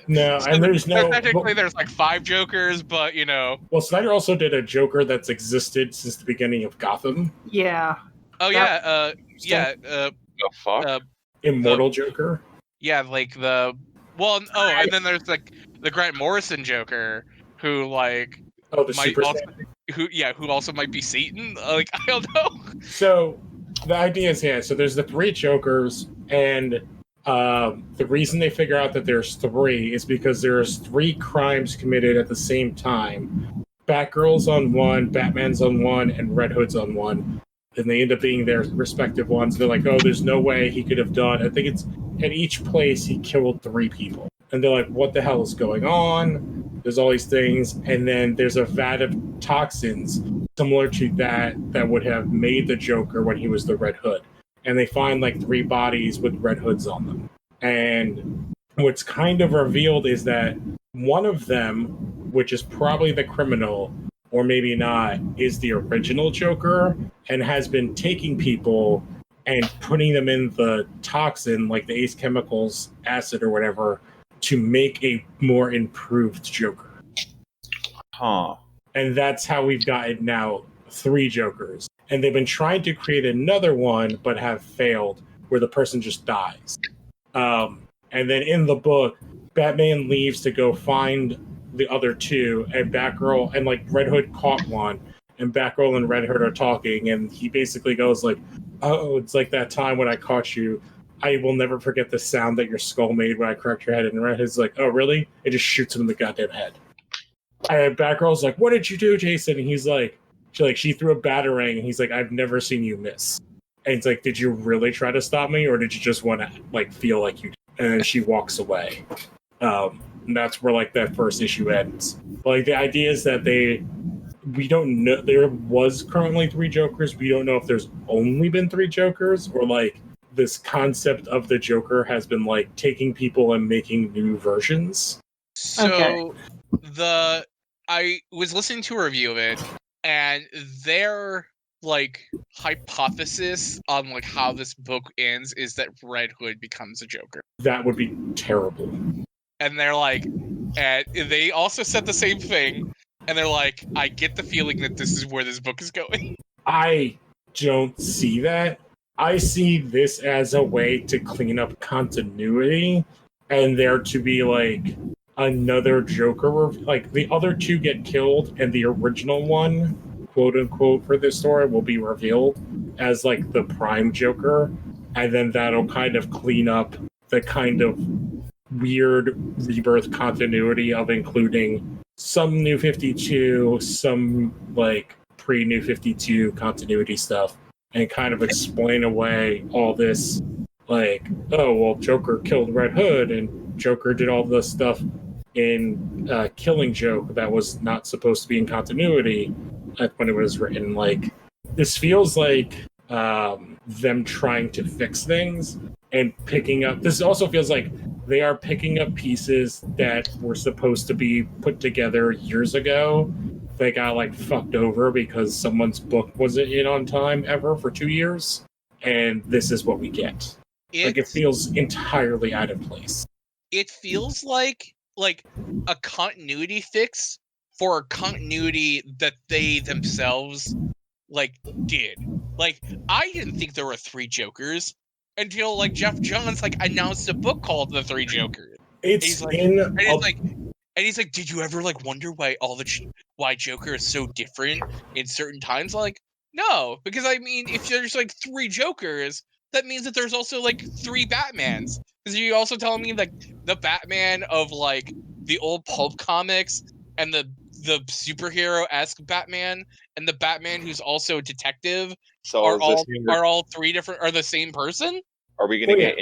No, so and there's no. Technically, there's like 5 Jokers, but you know. Well, Snyder also did a Joker that's existed since the beginning of Gotham. Yeah. Oh The fuck? Immortal Joker. Yeah, like and then there's like the Grant Morrison Joker, who like the Super who also might be Satan. Like, I don't know. So the idea is so there's the 3 Jokers, and the reason they figure out that there's 3 is because there's 3 crimes committed at the same time. Batgirl's on one, Batman's on one, and Red Hood's on one. And they end up being their respective ones. They're like, oh, there's no way he could have done. I think it's at each place he killed 3 people. And they're like, what the hell is going on? There's all these things. And then there's a vat of toxins similar to that would have made the Joker when he was the Red Hood. And they find like 3 bodies with Red Hoods on them. And what's kind of revealed is that one of them, which is probably the criminal, or maybe not, is the original Joker and has been taking people and putting them in the toxin, like the Ace Chemicals acid or whatever, to make a more improved Joker. Huh. And that's how we've gotten now 3 Jokers. And they've been trying to create another one, but have failed, where the person just dies. And then in the book, Batman leaves to go find the other 2, and Batgirl and like Red Hood caught one, and Batgirl and Red Hood are talking, and he basically goes like, oh, it's like that time when I caught you. I will never forget the sound that your skull made when I cracked your head. And Red Hood's like, oh, really? It just shoots him in the goddamn head. And Batgirl's like, what did you do, Jason? And he's like, she threw a batarang, and he's like, I've never seen you miss. And it's like, did you really try to stop me, or did you just want to like feel like you did? And then she walks away. And that's where like that first issue ends. But like the idea is that we don't know, there was currently 3 Jokers. We don't know if there's only been 3 Jokers, or like this concept of the Joker has been like taking people and making new versions. So I was listening to a review of it, and their like hypothesis on like how this book ends is that Red Hood becomes a Joker. That would be terrible. And they're like, and they also said the same thing, and they're like, I get the feeling that this is where this book is going. I don't see that. I see this as a way to clean up continuity, and there to be like another Joker, like the other 2 get killed, and the original one, quote unquote, for this story will be revealed as like the prime Joker, and then that'll kind of clean up the kind of weird rebirth continuity of including some New 52, some like pre-New 52 continuity stuff, and kind of explain away all this like, oh, well, Joker killed Red Hood, and Joker did all this stuff in Killing Joke that was not supposed to be in continuity when it was written. Like, this feels like them trying to fix things and picking up. This also feels like they are picking up pieces that were supposed to be put together years ago. They got like fucked over because someone's book wasn't in on time ever for 2 years, and this is what we get. Like, it feels entirely out of place. It feels like like a continuity fix for a continuity that they themselves like did. Like, I didn't think there were 3 Jokers until like Jeff Johns like announced a book called The 3 Jokers. It's And he's like, did you ever like wonder why why Joker is so different in certain times? Like, no, because I mean, if there's like 3 Jokers, that means that there's also like 3 Batmans. Because you also telling me like the Batman of like the old pulp comics and the superhero-esque Batman and the Batman who's also a detective are all 3 different, are the same person? Are we gonna get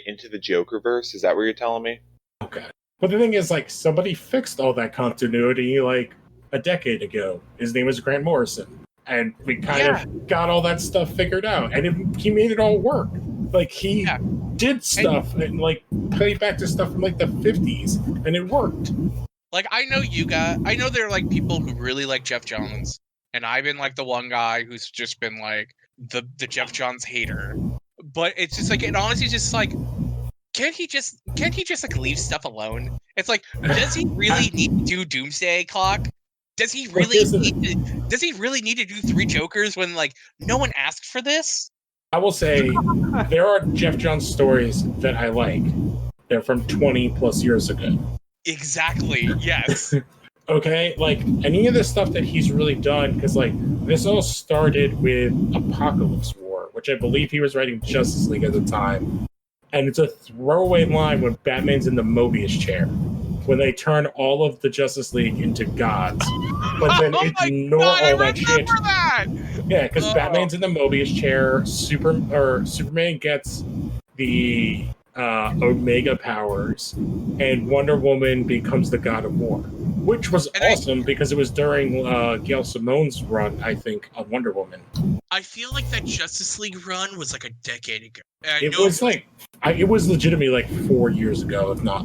into the Jokerverse? Is that what you're telling me? Okay. But the thing is, like, somebody fixed all that continuity like a decade ago. His name was Grant Morrison. And we kind of got all that stuff figured out. And he made it all work. Like, he did stuff and like played back to stuff from like the 50s. And it worked. Like, I know there are like people who really like Jeff Johns. And I've been like the one guy who's just been like the Jeff Johns hater. But it's just like, it honestly just like, Can't he just like leave stuff alone? It's like, does he really need to do Doomsday Clock? Does he really need to do 3 Jokers when like no one asked for this? I will say there are Jeff Johns stories that I like. They're from 20 plus years ago. Exactly. Yes. Okay, like any of the stuff that he's really done, because like this all started with Apocalypse War, which I believe he was writing Justice League at the time. And it's a throwaway line when Batman's in the Mobius chair, when they turn all of the Justice League into gods, but then ignore all that shit. That! Yeah, because Batman's in the Mobius chair. Superman gets the Omega powers, and Wonder Woman becomes the God of War, which was awesome because it was during Gail Simone's run, I think, on Wonder Woman. I feel like that Justice League run was like a decade ago. It was legitimately like 4 years ago, if not.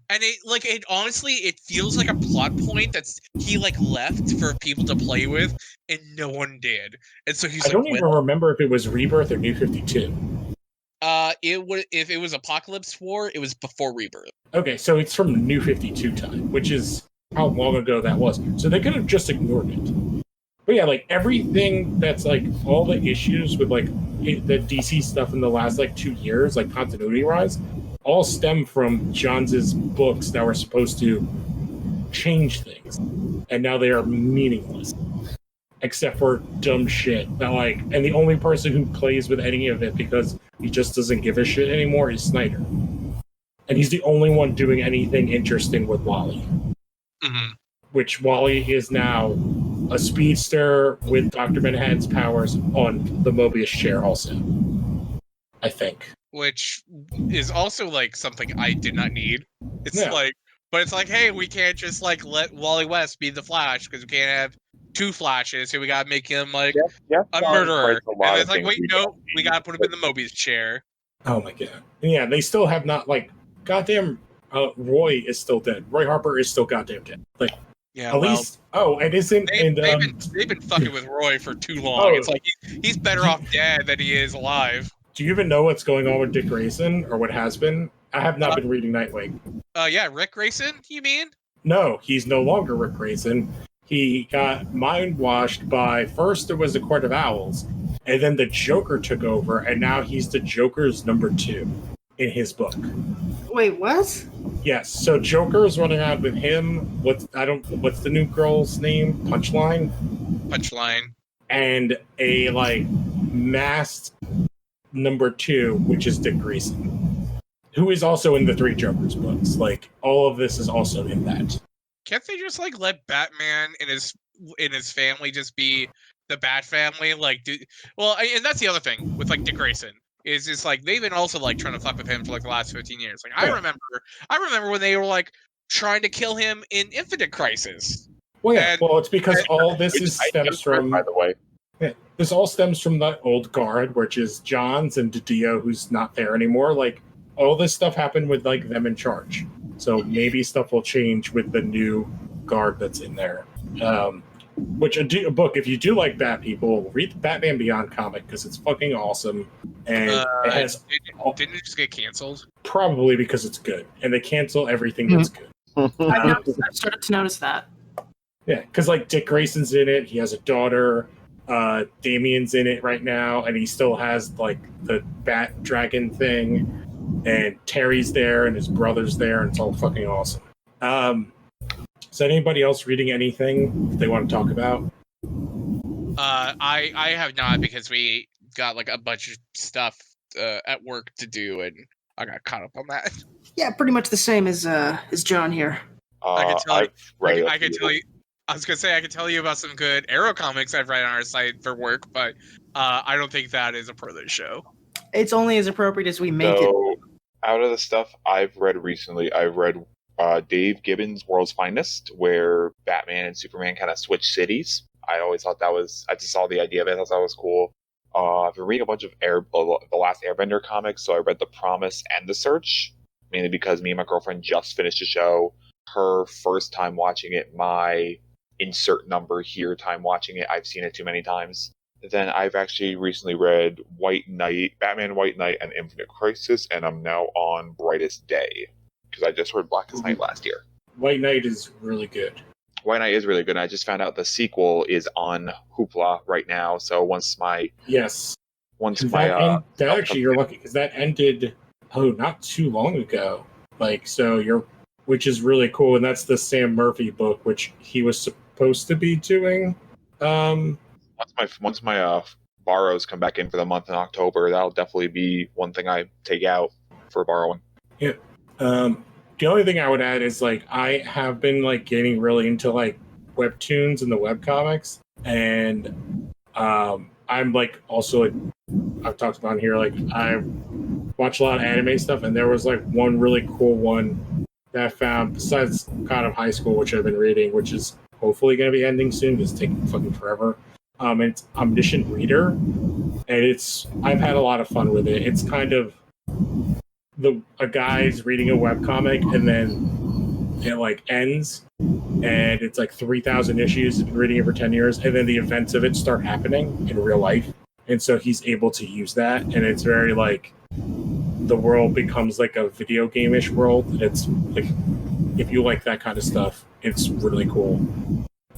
And it honestly, it feels like a plot point that's he like left for people to play with, and no one did. And so he's I don't even remember if it was Rebirth or New 52. If it was Apocalypse War, it was before Rebirth. Okay, so it's from New 52 time, which is how long ago that was. So they could have just ignored it. But yeah, like everything that's like all the issues with like the DC stuff in the last like 2 years, like continuity-wise, all stem from Johns' books that were supposed to change things, and now they are meaningless, except for dumb shit that like. And the only person who plays with any of it because he just doesn't give a shit anymore is Snyder, and he's the only one doing anything interesting with Wally. Mm-hmm. Which Wally is now a speedster with Dr. Manhattan's powers on the Mobius chair also, I think. Which is also like something I did not need. It's but it's like, hey, we can't just like let Wally West be the Flash because we can't have 2 Flashes, so we gotta make him like a murderer. And it's like, wait, no, we gotta put him in the Mobius chair. Oh my god. Yeah, they still have not like goddamn Roy is still dead. Roy Harper is still goddamn dead. Like at least and isn't they've been fucking with Roy for too long. It's like he's better off dead than he is alive. Do you even know what's going on with Dick Grayson, or what has been? I have not been reading Nightwing. Yeah, Rick Grayson, you mean? No, he's no longer Rick Grayson. He got mind-washed by, first it was the Court of Owls, and then the Joker took over, and now he's the Joker's number 2 in his book. Wait, what? Yes, so Joker is running around with him. What's the new girl's name? Punchline? And a, like, masked number 2, which is Dick Grayson, who is also in the 3 Jokers books. Like, all of this is also in that. Can't they just like let Batman and his family just be the Bat family? Like, and that's the other thing with like Dick Grayson is it's like they've been also like trying to fuck with him for like the last 15 years. Like I remember when they were like trying to kill him in Infinite Crisis. Well, yeah. It's because all this stems from. By the way. Yeah, this all stems from the old guard, which is Johns and Didio, who's not there anymore. Like, all this stuff happened with, like, them in charge. So maybe stuff will change with the new guard that's in there. Which, a book, if you do like Bat people, read the Batman Beyond comic, because it's fucking awesome. and it has didn't it just get canceled? probably because it's good, and they cancel everything that's good. I've started to notice that. Yeah, because like Dick Grayson's in it, he has a daughter. Damien's in it right now, and he still has like the bat dragon thing. And Terry's there, and his brother's there, and it's all fucking awesome. Is anybody else reading anything they want to talk about? I have not, because we got like a bunch of stuff at work to do, and I got caught up on that. Yeah, pretty much the same as John here. I can tell you. I can tell you. I was gonna say I can tell you about some good Arrow comics I've read on our site for work, but I don't think that is a part of the show. It's only as appropriate as we make it. Out of the stuff I've read recently, I've read Dave Gibbons' World's Finest, where Batman and Superman kind of switch cities. I always thought I just saw the idea of it. I thought that was cool. I've been reading a bunch of the last Airbender comics, so I read The Promise and The Search, mainly because me and my girlfriend just finished the show. Her first time watching it, my insert number here time watching it. I've seen it too many times. Then I've actually recently read Batman White Knight and Infinite Crisis, and I'm now on Brightest Day, because I just read Blackest Night last year. White Knight is really good. White Knight is really good, and I just found out the sequel is on Hoopla right now, so once my... Actually, you're lucky, because that ended, not too long ago. Which is really cool, and that's the Sam Murphy book, which he was supposed to be doing. Once my borrows come back in for the month in October, that'll definitely be one thing I take out for borrowing. Yeah. The only thing I would add is I have been getting really into webtoons and the webcomics, and I'm also I've talked about here, I watch a lot of anime stuff, and there was one really cool one that I found besides kind of high school, which I've been reading, which is hopefully going to be ending soon because it's taking fucking forever. It's Omniscient Reader, and I've had a lot of fun with it. It's kind of a guy's reading a webcomic, and then it ends, and it's 3,000 issues. He's been reading it for 10 years, and then the events of it start happening in real life, and so he's able to use that, and it's very the world becomes a video game-ish world, and it's if you like that kind of stuff, it's really cool.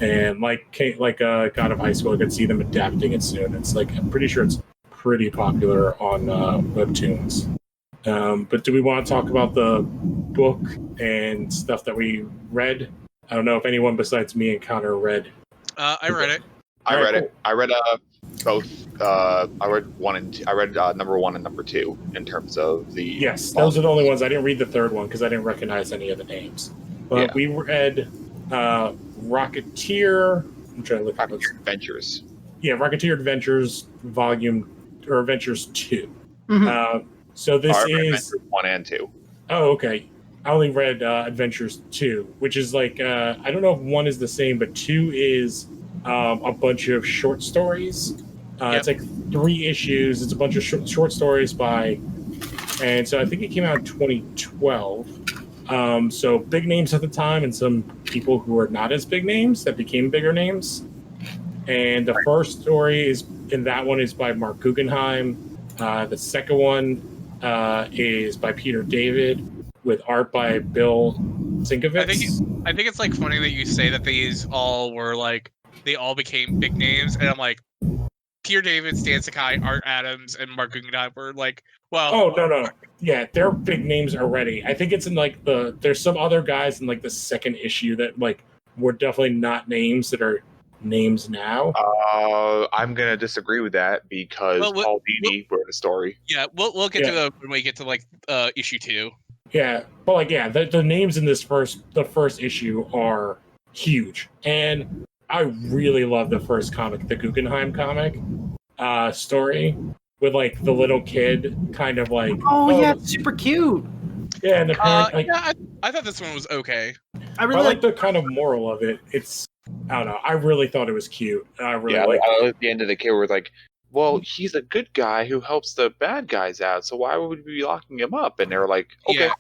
And God of High School, I could see them adapting it soon. It's I'm pretty sure it's pretty popular on Webtoons. But do we want to talk about the book and stuff that we read? I don't know if anyone besides me and Connor read. I read it. I read it. I read both. I read one and two. I read number 1 and number 2 in terms of the. Yes, those are the only ones. I didn't read the third one because I didn't recognize any of the names. But we read Rocketeer. I'm trying to look at Rocketeer Adventures. Yeah, Rocketeer Adventures Adventures 2. Mm-hmm. So this is Adventures 1 and 2. Oh, okay. I only read Adventures 2, which is I don't know if 1 is the same, but 2 is a bunch of short stories. It's 3 issues. It's a bunch of short stories and so I think it came out in 2012. So big names at the time, and some people who are not as big names that became bigger names. And the first story in that one is by Mark Guggenheim. The second one is by Peter David, with art by Bill Sienkiewicz. I think it's funny that you say that these all were they all became big names, and I'm Peter David, Stan Sakai, Art Adams, and Mark Guggenheim were well. Oh no, yeah, they're big names already. I think it's in there's some other guys in the second issue that were definitely not names that are names now. I'm gonna disagree with that because Paul Dini wrote a story. Yeah, we'll get to when we get to issue 2. Yeah, but the names in the first issue are huge, and I really love the first comic, the Guggenheim comic story with the little kid kind of yeah, it's super cute. Yeah, and the parent, I thought this one was okay. I really like the kind of moral of it. It's I don't know. I really thought it was cute. I really liked it. At the end of the kid was well, he's a good guy who helps the bad guys out, so why would we be locking him up? And they were okay. Yeah.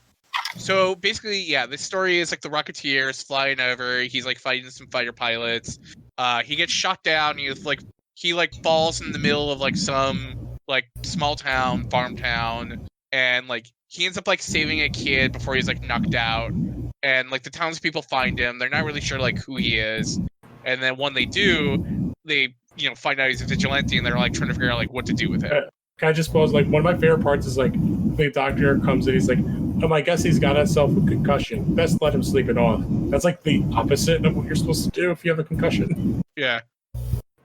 So basically, this story is the Rocketeer is flying over. He's fighting some fighter pilots. He gets shot down. He falls in the middle of some like small town, farm town, and like he ends up like saving a kid before he's like knocked out, and like the townspeople find him. They're not really sure like who he is, and then when they do, they find out he's a vigilante, and they're like trying to figure out like what to do with him. Can I just pause? Like, one of my favorite parts is like the doctor comes in, he's like, I guess he's got himself a concussion. Best let him sleep it off. That's like the opposite of what you're supposed to do if you have a concussion. Yeah.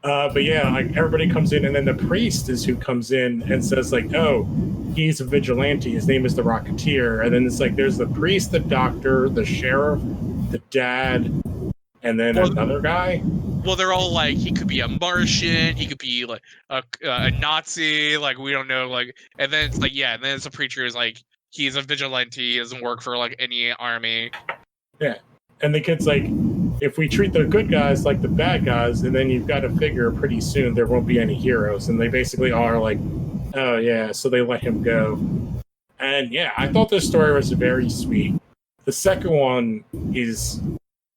But yeah, like everybody comes in, and then the priest is who comes in and says like, oh, he's a vigilante. His name is the Rocketeer. And then it's like there's the priest, the doctor, the sheriff, the dad, and then another guy. Well, they're all like, he could be a Martian, he could be like a Nazi, like we don't know, like. And then it's like, and then it's a preacher who's like, he's a vigilante, he doesn't work for like any army. Yeah, and the kid's like, if we treat the good guys like the bad guys, and then you've got to figure pretty soon there won't be any heroes. And they basically are like, oh yeah, so they let him go. And yeah, I thought this story was very sweet. The second one is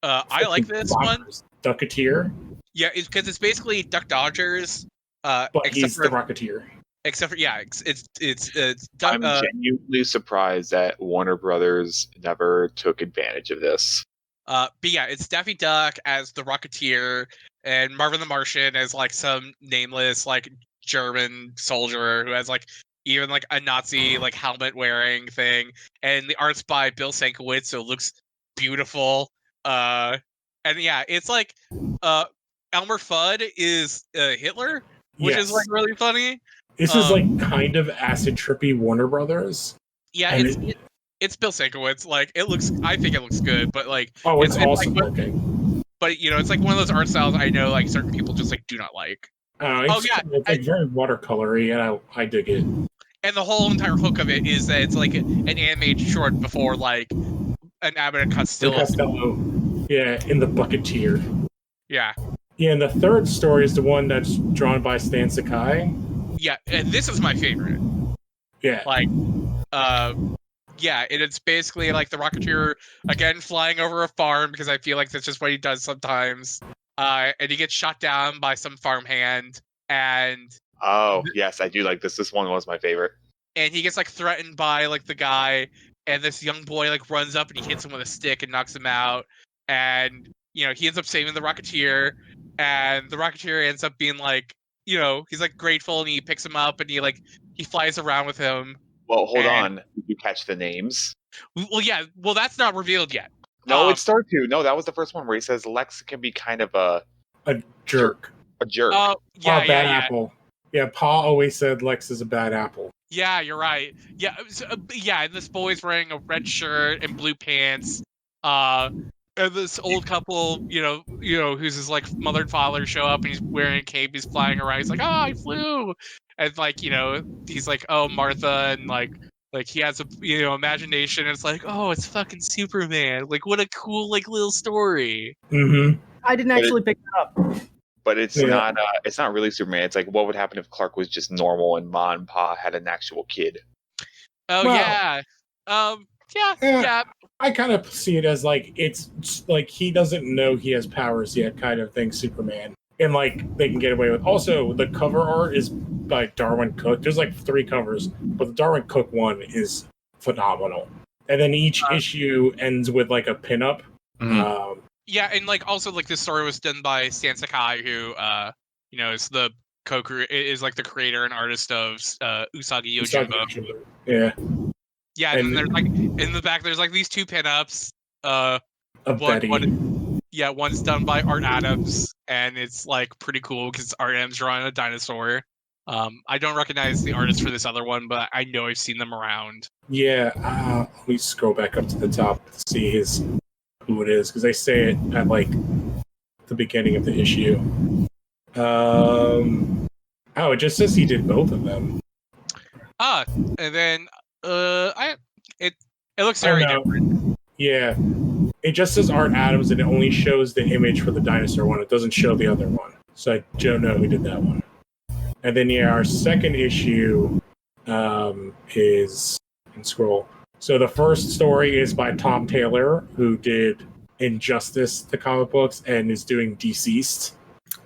I like this one. Ducketeer. Yeah, it's because it's basically Duck Dodgers. But he's the Rocketeer. Except for it's I'm genuinely surprised that Warner Brothers never took advantage of this. But yeah, it's Daffy Duck as the Rocketeer and Marvin the Martian as like some nameless like German soldier who has like even like a Nazi like helmet wearing thing, and the art's by Bill Sienkiewicz, so it looks beautiful. And yeah, it's like Elmer Fudd is Hitler, which is like really funny. This is like kind of acid trippy Warner Brothers. Yeah, it's Bill Sienkiewicz. Like I think it looks good, but like it's awesome like, looking. But it's like one of those art styles I know like certain people just like do not like. It's like very watercolory, and I dig it. And the whole entire hook of it is that it's like an animated short before like an Abbott and Costello. Yeah, in the Bucketeer. Yeah. Yeah, and the third story is the one that's drawn by Stan Sakai. Yeah, and this is my favorite. Yeah. Like, yeah, and it's basically like the Rocketeer again flying over a farm because I feel like that's just what he does sometimes. And he gets shot down by some farmhand, and yes, I do like this. This one was my favorite. And he gets like threatened by like the guy, and this young boy like runs up and he hits him with a stick and knocks him out. And he ends up saving the Rocketeer, and the Rocketeer ends up being like, he's like grateful, and he picks him up, and he flies around with him. Well, hold on. Did you catch the names? Well, yeah. Well, that's not revealed yet. No, it's start to. No, that was the first one where he says Lex can be kind of a jerk. A jerk. Bad apple. Yeah, Pa always said Lex is a bad apple. Yeah, you're right. Yeah, and this boy's wearing a red shirt and blue pants. And this old couple, who's his like mother and father show up, and he's wearing a cape. He's flying around. He's like, I flew. And like, he's like, oh, Martha, and like he has a imagination. And it's like, oh, it's fucking Superman. Like, what a cool like little story. Mm-hmm. I didn't actually pick that up. But it's not. It's not really Superman. It's like, what would happen if Clark was just normal and Ma and Pa had an actual kid? Oh yeah. Yeah. I kind of see it as like it's like he doesn't know he has powers yet, kind of thing. Superman, and like they can get away with. Also, the cover art is by Darwin Cook. There's like 3 covers, but the Darwin Cook one is phenomenal. And then each issue ends with like a pinup. Mm-hmm. Yeah, and like also like this story was done by Stan Sakai, who is the is like the creator and artist of Usagi Yojimbo. Yeah. Yeah, and then there's like in the back there's like these 2 pinups. Of Betty. One's done by Art Adams, and it's like pretty cool because Art Adams drawing a dinosaur. I don't recognize the artist for this other one, but I know I've seen them around. Yeah, let me scroll back up to the top to see who it is, because they say it at like the beginning of the issue. It just says he did both of them. And then it looks very different. Yeah, it just says Art Adams, and it only shows the image for the dinosaur one. It doesn't show the other one, so I don't know who did that one. And then our second issue is scroll. So the first story is by Tom Taylor, who did Injustice, the comic books, and is doing Deceased.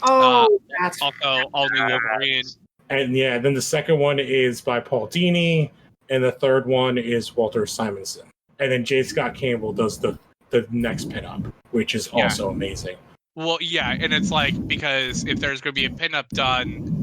Oh, that's also all new Wolverine. And yeah, then the second one is by Paul Dini, and the third one is Walter Simonson. And then J. Scott Campbell does the next pinup, which is also amazing. Well, yeah, and it's like, because if there's going to be a pinup done,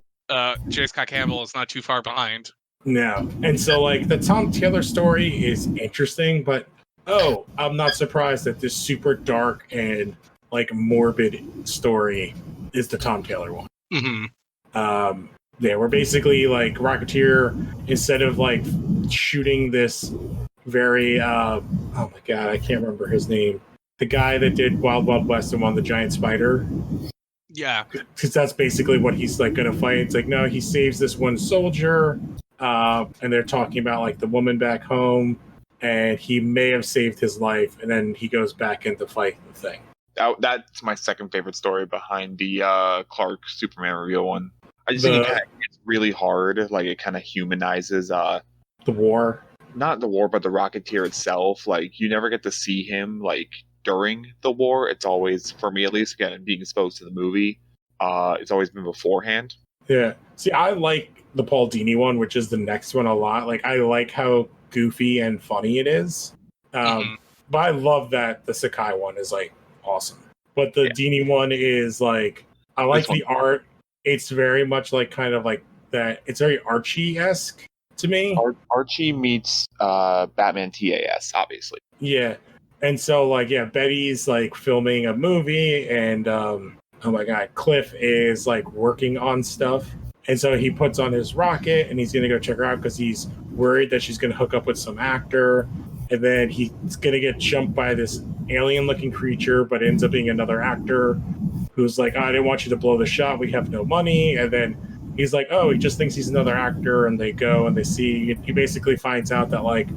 J. Scott Campbell is not too far behind. No. And so, like, the Tom Taylor story is interesting, but, I'm not surprised that this super dark and, like, morbid story is the Tom Taylor one. Mm-hmm. Yeah, we're basically, like, Rocketeer, instead of, like, shooting this very, oh my god, I can't remember his name. The guy that did Wild Wild West and won the giant spider. Yeah. Because that's basically what he's, like, gonna fight. It's like, no, he saves this one soldier, and they're talking about, like, the woman back home, and he may have saved his life, and then he goes back in to fight the thing. That's my second favorite story behind the Clark Superman reveal one. I just think it's really hard. Like, it kind of humanizes the war. Not the war, but the Rocketeer itself. Like, you never get to see him, like, during the war. It's always, for me at least, again, being exposed to the movie, it's always been beforehand. Yeah. See, I like the Paul Dini one, which is the next one, a lot. Like, I like how goofy and funny it is. But I love that the Sakai one is, like, awesome. But the Dini one is, like, I like the art. It's very much, like, kind of like that. It's very Archie-esque to me. Archie meets Batman TAS, obviously. Yeah. And so, like, yeah, Betty's, like, filming a movie, and, oh my god, Cliff is, like, working on stuff. And so he puts on his rocket, and he's going to go check her out because he's worried that she's going to hook up with some actor. And then he's going to get jumped by this alien-looking creature, but ends up being another actor who's like, I didn't want you to blow the shot. We have no money. And then he's like, oh, he just thinks he's another actor. And they go and they see. He basically finds out that, like,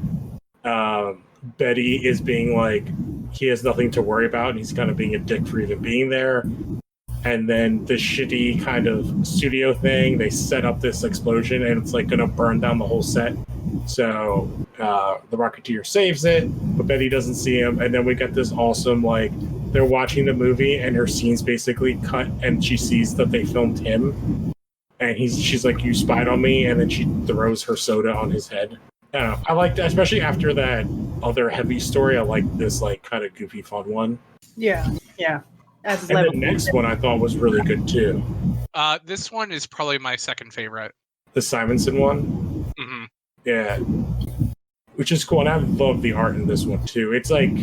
Betty is being like, he has nothing to worry about. And he's kind of being a dick for even being there. And then the shitty kind of studio thing, they set up this explosion and it's like going to burn down the whole set. So the Rocketeer saves it, but Betty doesn't see him. And then we get this awesome, like, they're watching the movie and her scene's basically cut and she sees that they filmed him. And she's like, you spied on me. And then she throws her soda on his head. I don't know. I liked, especially after that other heavy story, I like this, like, kind of goofy fun one. Yeah. And the next one I thought was really good too. This one is probably my second favorite. The Simonson one? Mm-hmm. Yeah. Which is cool, and I love the art in this one too. It's like,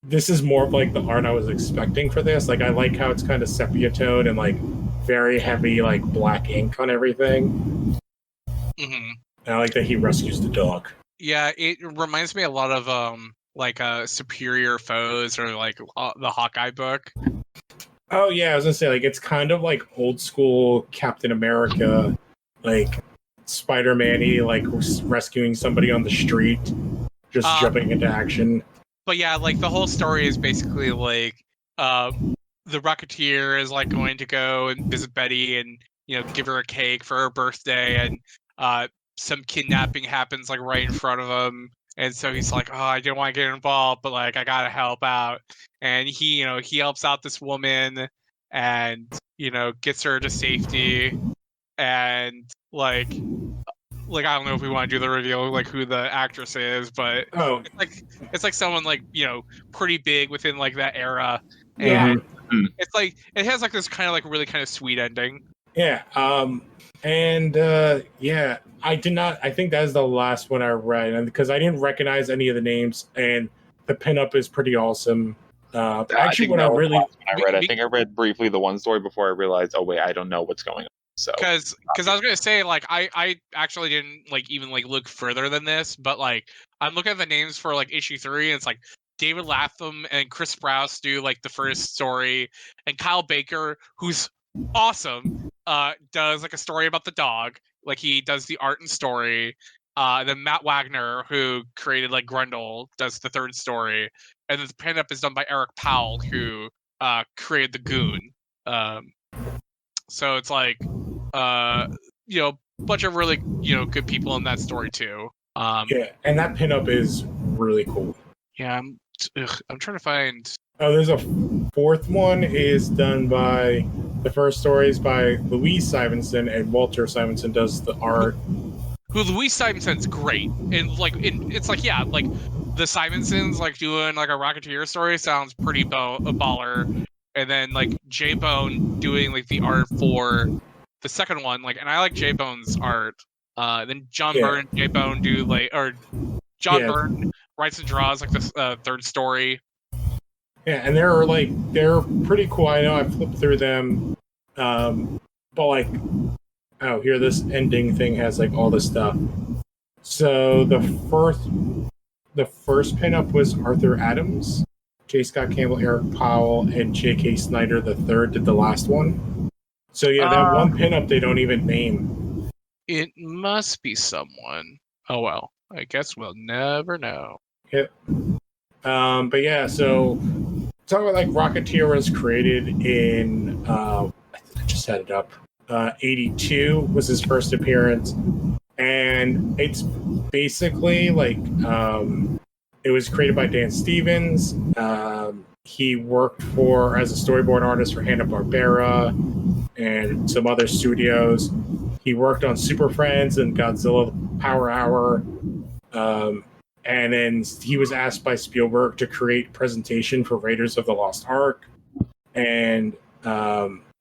this is more of like the art I was expecting for this. Like, I like how it's kind of sepia tone and like very heavy, like black ink on everything. Mm-hmm. And I like that he rescues the dog. Yeah, it reminds me a lot of like Superior Foes or like the Hawkeye book. Oh yeah, I was gonna say, like, it's kind of like old school Captain America, like Spider-Man-y, like rescuing somebody on the street, just jumping into action. But yeah, like the whole story is basically like the Rocketeer is like going to go and visit Betty and, you know, give her a cake for her birthday, and some kidnapping happens like right in front of him. And so he's like, oh, I didn't want to get involved, but like I gotta help out. And he helps out this woman and, you know, gets her to safety. And like I don't know if we want to do the reveal like who the actress is, but it's like someone like, you know, pretty big within like that era. And it's like it has like this kind of like really kind of sweet ending. Yeah. Yeah, I think that is the last one I read, and because I didn't recognize any of the names, and the pinup is pretty awesome. Actually, I think I read briefly the one story before I realized, oh wait, I don't know what's going on. So because I was gonna say, like, I actually didn't like even like look further than this, but like I'm looking at the names for like issue 3, and it's like David Latham and Chris Sprouse do like the first story, and Kyle Baker, who's awesome, does like a story about the dog. Like he does the art and story. Then Matt Wagner, who created like Grundle, does the third story, and then the pinup is done by Eric Powell, who created the Goon. So it's like, you know, a bunch of really, you know, good people in that story too. Yeah, and that pinup is really cool. Yeah, I'm trying to find. Oh, there's a fourth one is done by The first story is by Louise Simonson, and Walter Simonson does the art. Who Louise Simonson's great, and it's like the Simonsons like doing like a Rocketeer story sounds pretty a baller, and then like J Bone doing like the art for the second one, like, and I like J Bone's art. Then John Byrne and J Bone do Byrne writes and draws like this third story. Yeah, and they're pretty cool. I know I flipped through them, but like, oh, here this ending thing has like all this stuff. So the first pinup was Arthur Adams, J. Scott Campbell, Eric Powell, and J.K. Snyder III did the last one. So yeah, that one pinup they don't even name. It must be someone. Oh well, I guess we'll never know. Yep. But yeah, so talking about like Rocketeer was created in I just had it up. 82 was his first appearance, and it's basically like it was created by Dan Stevens. He worked as a storyboard artist for Hanna-Barbera and some other studios. He worked on Super Friends and Godzilla Power Hour. And then he was asked by Spielberg to create presentation for Raiders of the Lost Ark. And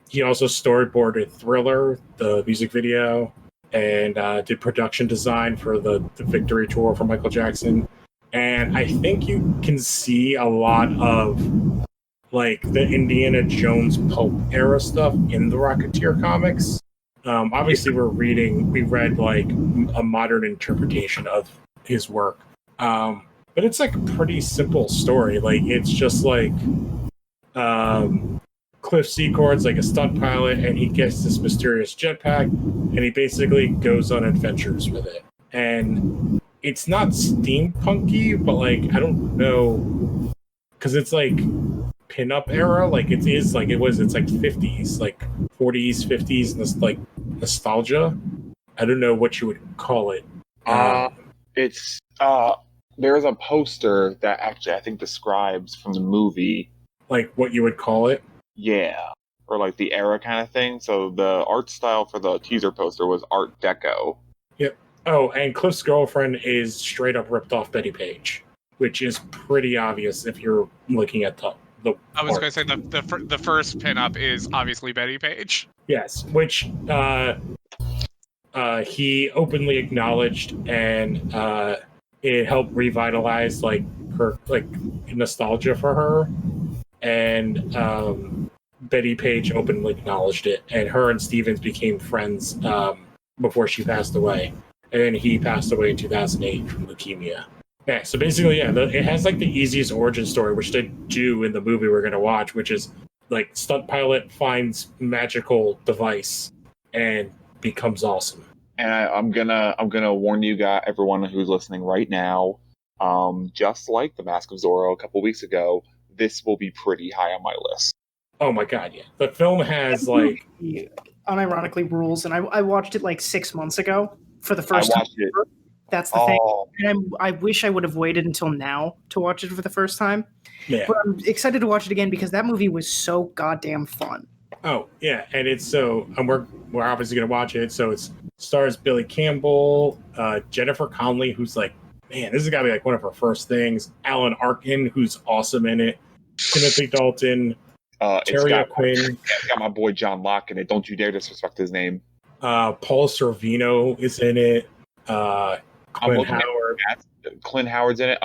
he also storyboarded Thriller, the music video, and did production design for the Victory Tour for Michael Jackson. And I think you can see a lot of like the Indiana Jones pulp era stuff in the Rocketeer comics. Obviously, we read like a modern interpretation of his work. But it's like a pretty simple story. Like it's just like Cliff Secord's like a stunt pilot, and he gets this mysterious jetpack, and he basically goes on adventures with it. And it's not steampunky, but like I don't know, because it's like pinup era. Like it is like it's like 50s, like 40s, 50s, and this like nostalgia. I don't know what you would call it. It's there's a poster that actually I think describes from the movie like what you would call it. Yeah, or like the era kind of thing. So the art style for the teaser poster was Art Deco. Yep. Oh, and Cliff's girlfriend is straight up ripped off Betty Page, which is pretty obvious if you're looking at the I was going to say the first pinup is obviously Betty Page. Yes, which he openly acknowledged, and it helped revitalize like her like nostalgia for her, and Betty Page openly acknowledged it, and her and Stevens became friends before she passed away, and then he passed away in 2008 from leukemia. Yeah, so basically, yeah, it has like the easiest origin story, which they do in the movie we're gonna watch, which is like stunt pilot finds magical device and becomes awesome. And I'm gonna warn you guys, everyone who's listening right now, just like The Mask of Zorro a couple weeks ago, this will be pretty high on my list. Oh my god, yeah. The film has like unironically rules, and I watched it like 6 months ago for the first time. It. That's the thing. And I wish I would have waited until now to watch it for the first time. Yeah. But I'm excited to watch it again because that movie was so goddamn fun. Oh, yeah. And it's so, and we're obviously going to watch it. So it stars Billy Campbell, Jennifer Connelly, who's like, man, this has got to be like one of her first things. Alan Arkin, who's awesome in it. Timothy Dalton. Terry O'Quinn. It's got my boy John Locke in it. Don't you dare disrespect his name. Paul Sorvino is in it. Clint Howard. Clint Howard's in it.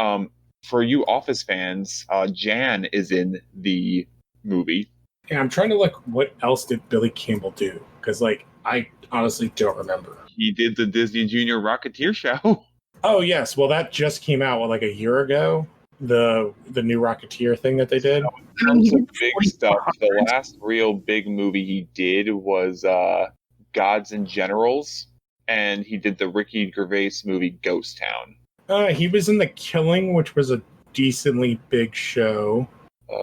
For you Office fans, Jan is in the movie. Yeah, I'm trying to look what else did Billy Campbell do, because like I honestly don't remember. He did the Disney Junior Rocketeer show. Oh yes, well that just came out like a year ago. The new Rocketeer thing that they did. In terms of big stuff, the last real big movie he did was Gods and Generals, and he did the Ricky Gervais movie Ghost Town. He was in The Killing, which was a decently big show,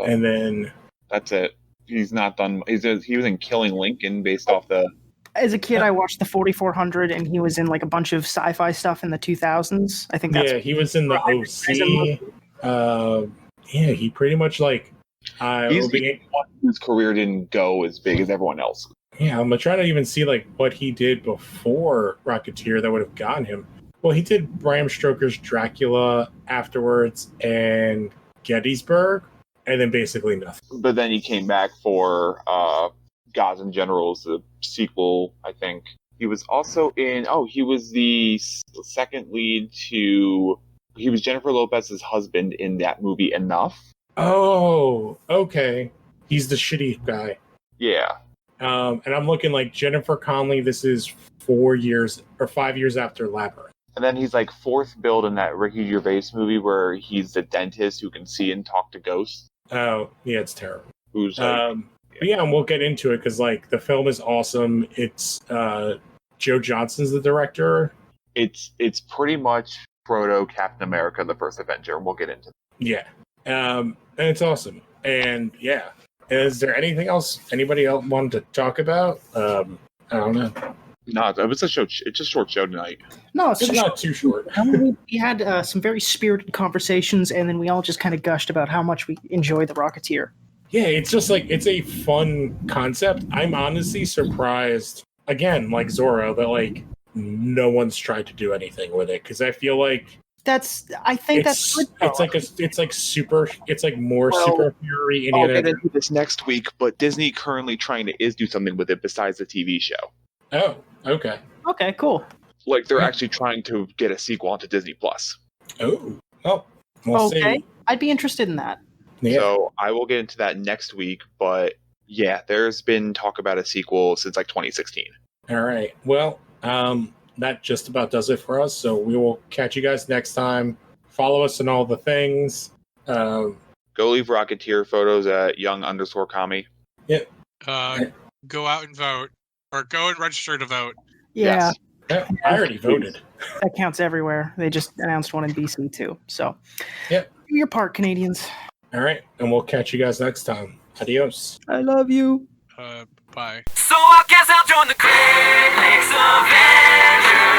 and then that's it. He's not done. He was in Killing Lincoln, based off the. As a kid, I watched the 4400, and he was in like a bunch of sci-fi stuff in the 2000s. I think that's he was in the OC. Yeah, he pretty much like His career didn't go as big as everyone else. Yeah, I'm trying to even see like what he did before Rocketeer that would have gotten him. Well, he did Bram Stoker's Dracula afterwards and Gettysburg, and then basically nothing. But then he came back for Gods and Generals, the sequel, I think. He was also in. Oh, he was the second lead to. He was Jennifer Lopez's husband in that movie Enough. Oh, okay. He's the shitty guy. Yeah. And I'm looking like Jennifer Connelly. This is 5 years after Labyrinth. And then he's like fourth build in that Ricky Gervais movie where he's the dentist who can see and talk to ghosts. Oh, yeah, it's terrible. Who's like, but yeah, and we'll get into it because like the film is awesome. It's Joe Johnston's the director. It's pretty much proto Captain America, the first Avenger, and we'll get into that. Yeah. And it's awesome. And yeah. Is there anything else anybody else wanted to talk about? I don't know. No, it was a show. It's a short show tonight. No, it's not too short. We had some very spirited conversations, and then we all just kind of gushed about how much we enjoy the Rocketeer. Yeah, it's just like it's a fun concept. I'm honestly surprised, again, like Zorro, that like no one's tried to do anything with it because I feel like that's good. It's like more superhero Indiana. I'll get into this next week, but Disney currently trying to do something with it besides the TV show. Oh, okay. Okay, cool. Like they're actually trying to get a sequel onto Disney Plus. Oh, we'll see. I'd be interested in that. Yeah. So I will get into that next week, but yeah, there's been talk about a sequel since like 2016. All right. Well, that just about does it for us. So we will catch you guys next time. Follow us on all the things. Go leave Rocketeer photos at young_Kami. Yep. Go out and vote, or go and register to vote. Yeah. Yes. I already voted. That counts everywhere. They just announced one in BC too. So, yep. Do your part, Canadians. All right, and we'll catch you guys next time. Adios. I love you. Bye. So I guess I'll join the critics of Andrew.